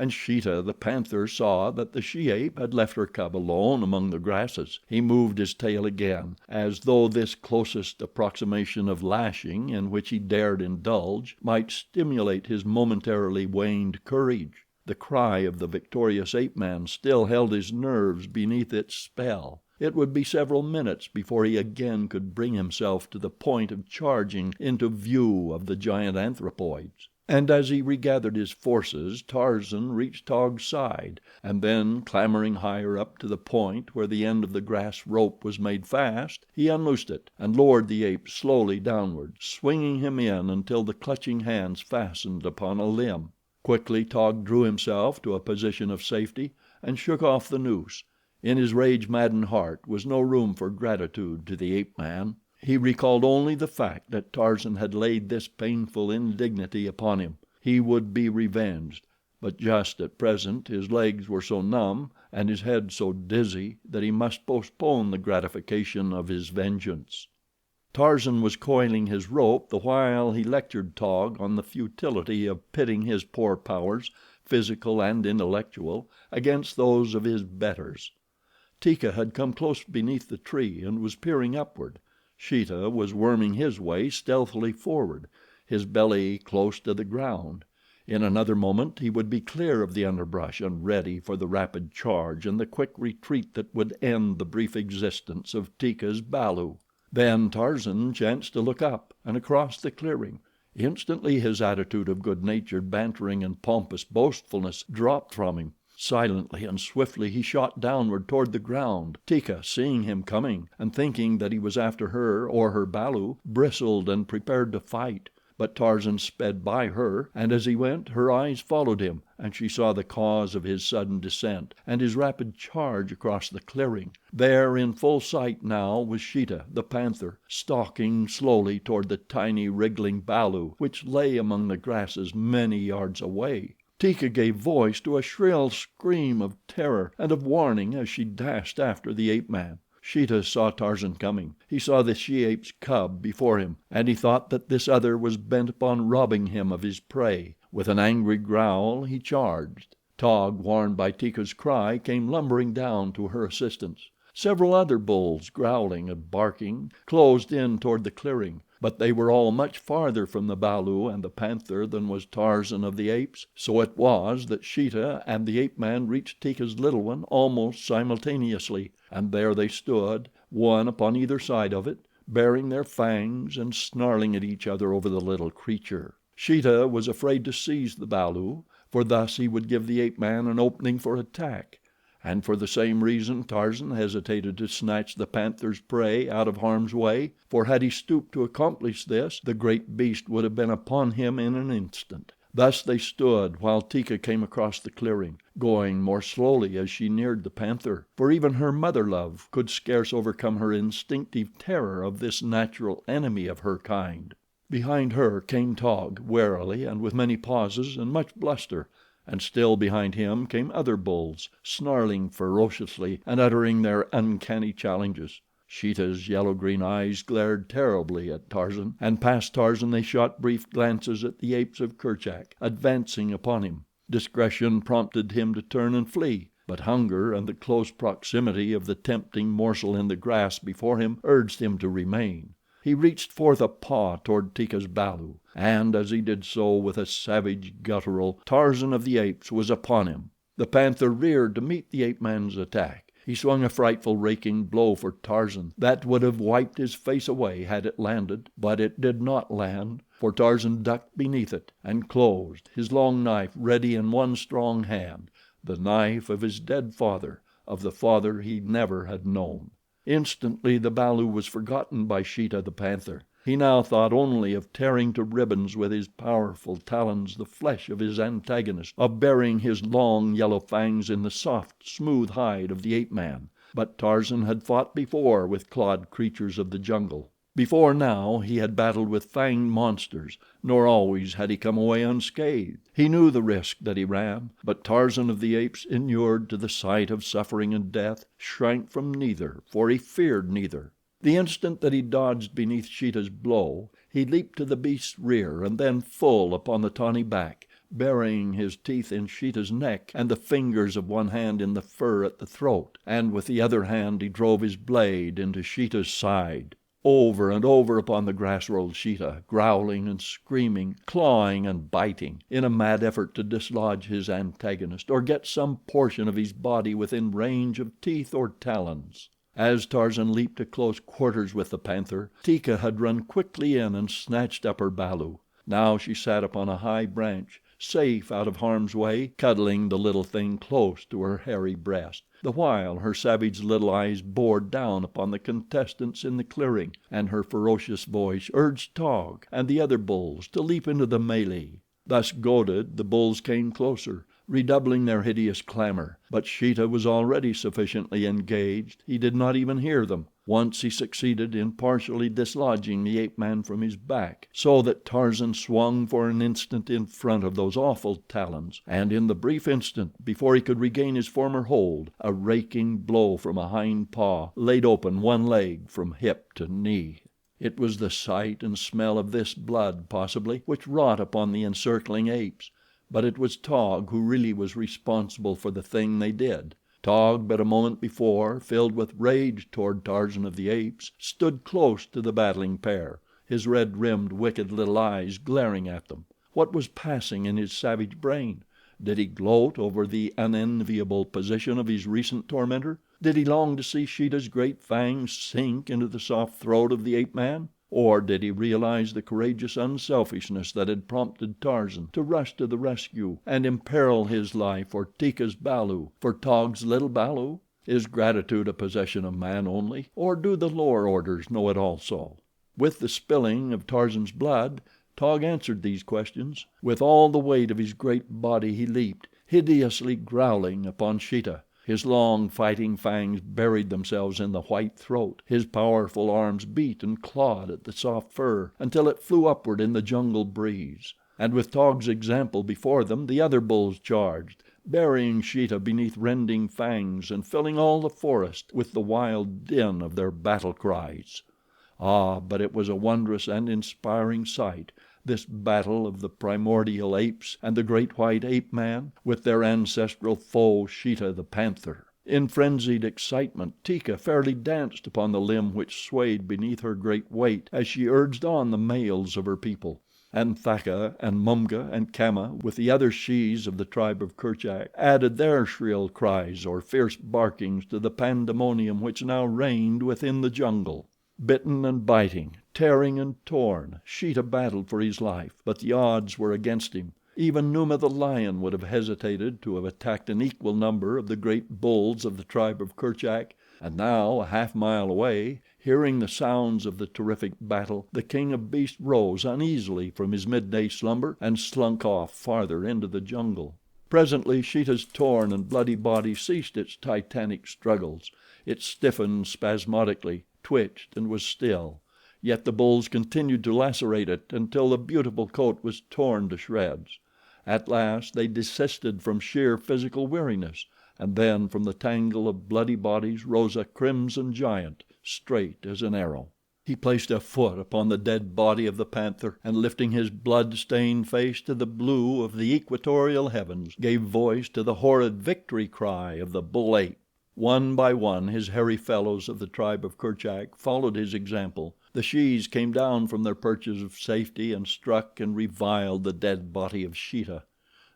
And Sheeta, the panther, saw that the she ape had left her cub alone among the grasses. He moved his tail again, as though this closest approximation of lashing in which he dared indulge might stimulate his momentarily waned courage. The cry of the victorious ape man still held his nerves beneath its spell. It would be several minutes before he again could bring himself to the point of charging into view of the giant anthropoids. And as he regathered his forces Tarzan reached Taug's side, and then, clambering higher up to the point where the end of the grass rope was made fast, he unloosed it and lowered the ape slowly downward, swinging him in until the clutching hands fastened upon a limb. Quickly Taug drew himself to a position of safety and shook off the noose. In his rage-maddened heart was no room for gratitude to the ape man. He recalled only the fact that Tarzan had laid this painful indignity upon him. He would be revenged, but just at present his legs were so numb and his head so dizzy that he must postpone the gratification of his vengeance. Tarzan was coiling his rope the while he lectured Taug on the futility of pitting his poor powers, physical and intellectual, against those of his betters. Teeka had come close beneath the tree and was peering upward. Sheeta was worming his way stealthily forward, his belly close to the ground. In another moment he would be clear of the underbrush and ready for the rapid charge and the quick retreat that would end the brief existence of Teeka's balu. Then Tarzan chanced to look up and across the clearing. Instantly his attitude of good-natured bantering and pompous boastfulness dropped from him. Silently and swiftly he shot downward toward the ground. Teeka, seeing him coming and thinking that he was after her or her balu, bristled and prepared to fight; but Tarzan sped by her, and as he went her eyes followed him, and she saw the cause of his sudden descent and his rapid charge across the clearing. There in full sight now was Sheeta, the panther, stalking slowly toward the tiny, wriggling balu which lay among the grasses many yards away. Teeka gave voice to a shrill scream of terror and of warning as she dashed after the ape man. Sheeta saw Tarzan coming. He saw the she ape's cub before him, and he thought that this other was bent upon robbing him of his prey. With an angry growl he charged. Taug, warned by Teeka's cry, came lumbering down to her assistance. Several other bulls, growling and barking, closed in toward the clearing, but they were all much farther from the balu and the panther than was Tarzan of the Apes. So it was that Sheeta and the ape man reached Teeka's little one almost simultaneously, and there they stood, one upon either side of it, baring their fangs and snarling at each other over the little creature. Sheeta was afraid to seize the balu, for thus he would give the ape man an opening for attack, and for the same reason Tarzan hesitated to snatch the panther's prey out of harm's way, for had he stooped to accomplish this the great beast would have been upon him in an instant. Thus they stood while Teeka came across the clearing, going more slowly as she neared the panther, for even her mother love could scarce overcome her instinctive terror of this natural enemy of her kind. Behind her came Taug, warily and with many pauses and much bluster, and still behind him came other bulls, snarling ferociously and uttering their uncanny challenges. Sheeta's yellow-green eyes glared terribly at Tarzan, and past Tarzan they shot brief glances at the apes of Kerchak, advancing upon him. Discretion prompted him to turn and flee, but hunger and the close proximity of the tempting morsel in the grass before him urged him to remain. He reached forth a paw toward Teeka's balu, and as he did so, with a savage guttural, Tarzan of the Apes was upon him. The panther reared to meet the ape man's attack. He swung a frightful raking blow for Tarzan that would have wiped his face away had it landed; but it did not land, for Tarzan ducked beneath it and closed, his long knife ready in one strong hand, the knife of his dead father, of the father he never had known. Instantly the balu was forgotten by Sheeta, the panther. He now thought only of tearing to ribbons with his powerful talons the flesh of his antagonist, of burying his long, yellow fangs in the soft, smooth hide of the ape man; but Tarzan had fought before with clawed creatures of the jungle. Before now he had battled with fanged monsters, nor always had he come away unscathed. He knew the risk that he ran; but Tarzan of the Apes, inured to the sight of suffering and death, shrank from neither, for he feared neither. The instant that he dodged beneath Sheeta's blow, he leaped to the beast's rear and then full upon the tawny back, burying his teeth in Sheeta's neck and the fingers of one hand in the fur at the throat, and with the other hand he drove his blade into Sheeta's side. Over and over upon the grass rolled Sheeta, growling and screaming, clawing and biting, in a mad effort to dislodge his antagonist or get some portion of his body within range of teeth or talons. As Tarzan leaped to close quarters with the panther, Teeka had run quickly in and snatched up her balu. Now she sat upon a high branch, safe out of harm's way, cuddling the little thing close to her hairy breast, the while her savage little eyes bored down upon the contestants in the clearing, and her ferocious voice urged Taug and the other bulls to leap into the melee. Thus goaded, the bulls came closer, redoubling their hideous clamor; but Sheeta was already sufficiently engaged, he did not even hear them. Once he succeeded in partially dislodging the ape man from his back, so that Tarzan swung for an instant in front of those awful talons, and in the brief instant before he could regain his former hold, a raking blow from a hind paw laid open one leg from hip to knee. It was the sight and smell of this blood, possibly, which wrought upon the encircling apes; but it was Taug who really was responsible for the thing they did. Taug, but a moment before, filled with rage toward Tarzan of the Apes, stood close to the battling pair, his red-rimmed, wicked little eyes glaring at them. What was passing in his savage brain? Did he gloat over the unenviable position of his recent tormentor? Did he long to see Sheeta's great fangs sink into the soft throat of the ape man? Or did he realize the courageous unselfishness that had prompted Tarzan to rush to the rescue and imperil his life for Teeka's balu, for Taug's little balu? Is gratitude a possession of man only, or do the lower orders know it also? With the spilling of Tarzan's blood, Taug answered these questions. With all the weight of his great body he leaped, hideously growling, upon Sheeta. His long, fighting fangs buried themselves in the white throat, his powerful arms beat and clawed at the soft fur until it flew upward in the jungle breeze. And with Taug's example before them, the other bulls charged, burying Sheeta beneath rending fangs and filling all the forest with the wild din of their battle cries. Ah, but it was a wondrous and inspiring sight, this battle of the primordial apes and the great white ape man, with their ancestral foe, Sheeta, the panther. In frenzied excitement, Teeka fairly danced upon the limb which swayed beneath her great weight as she urged on the males of her people. And Thaka and Mumga and Kama, with the other shes of the tribe of Kerchak, added their shrill cries or fierce barkings to the pandemonium which now reigned within the jungle. Bitten and biting, tearing and torn, Sheeta battled for his life, but the odds were against him. Even Numa, the lion, would have hesitated to have attacked an equal number of the great bulls of the tribe of Kerchak, and now, a half-mile away, hearing the sounds of the terrific battle, the king of beasts rose uneasily from his midday slumber and slunk off farther into the jungle. Presently Sheeta's torn and bloody body ceased its titanic struggles. It stiffened spasmodically, twitched and was still, yet the bulls continued to lacerate it until the beautiful coat was torn to shreds. At last they desisted from sheer physical weariness, and then from the tangle of bloody bodies rose a crimson giant, straight as an arrow. He placed a foot upon the dead body of the panther, and lifting his blood-stained face to the blue of the equatorial heavens, gave voice to the horrid victory cry of the bull ape. One by one his hairy fellows of the tribe of Kerchak followed his example. The shes came down from their perches of safety and struck and reviled the dead body of Sheeta.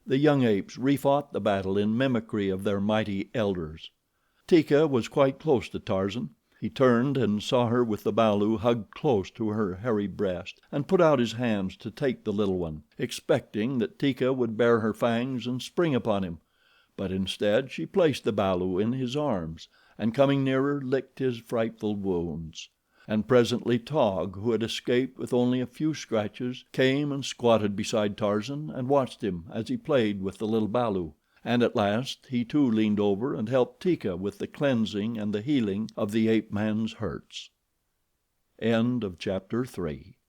The young apes refought the battle in mimicry of their mighty elders. Teeka was quite close to Tarzan. He turned and saw her with the balu hugged close to her hairy breast, and put out his hands to take the little one, expecting that Teeka would bare her fangs and spring upon him; but instead she placed the balu in his arms, and coming nearer licked his frightful wounds. And presently Taug, who had escaped with only a few scratches, came and squatted beside Tarzan and watched him as he played with the little balu, and at last he too leaned over and helped Teeka with the cleansing and the healing of the ape man's hurts. Chapter 4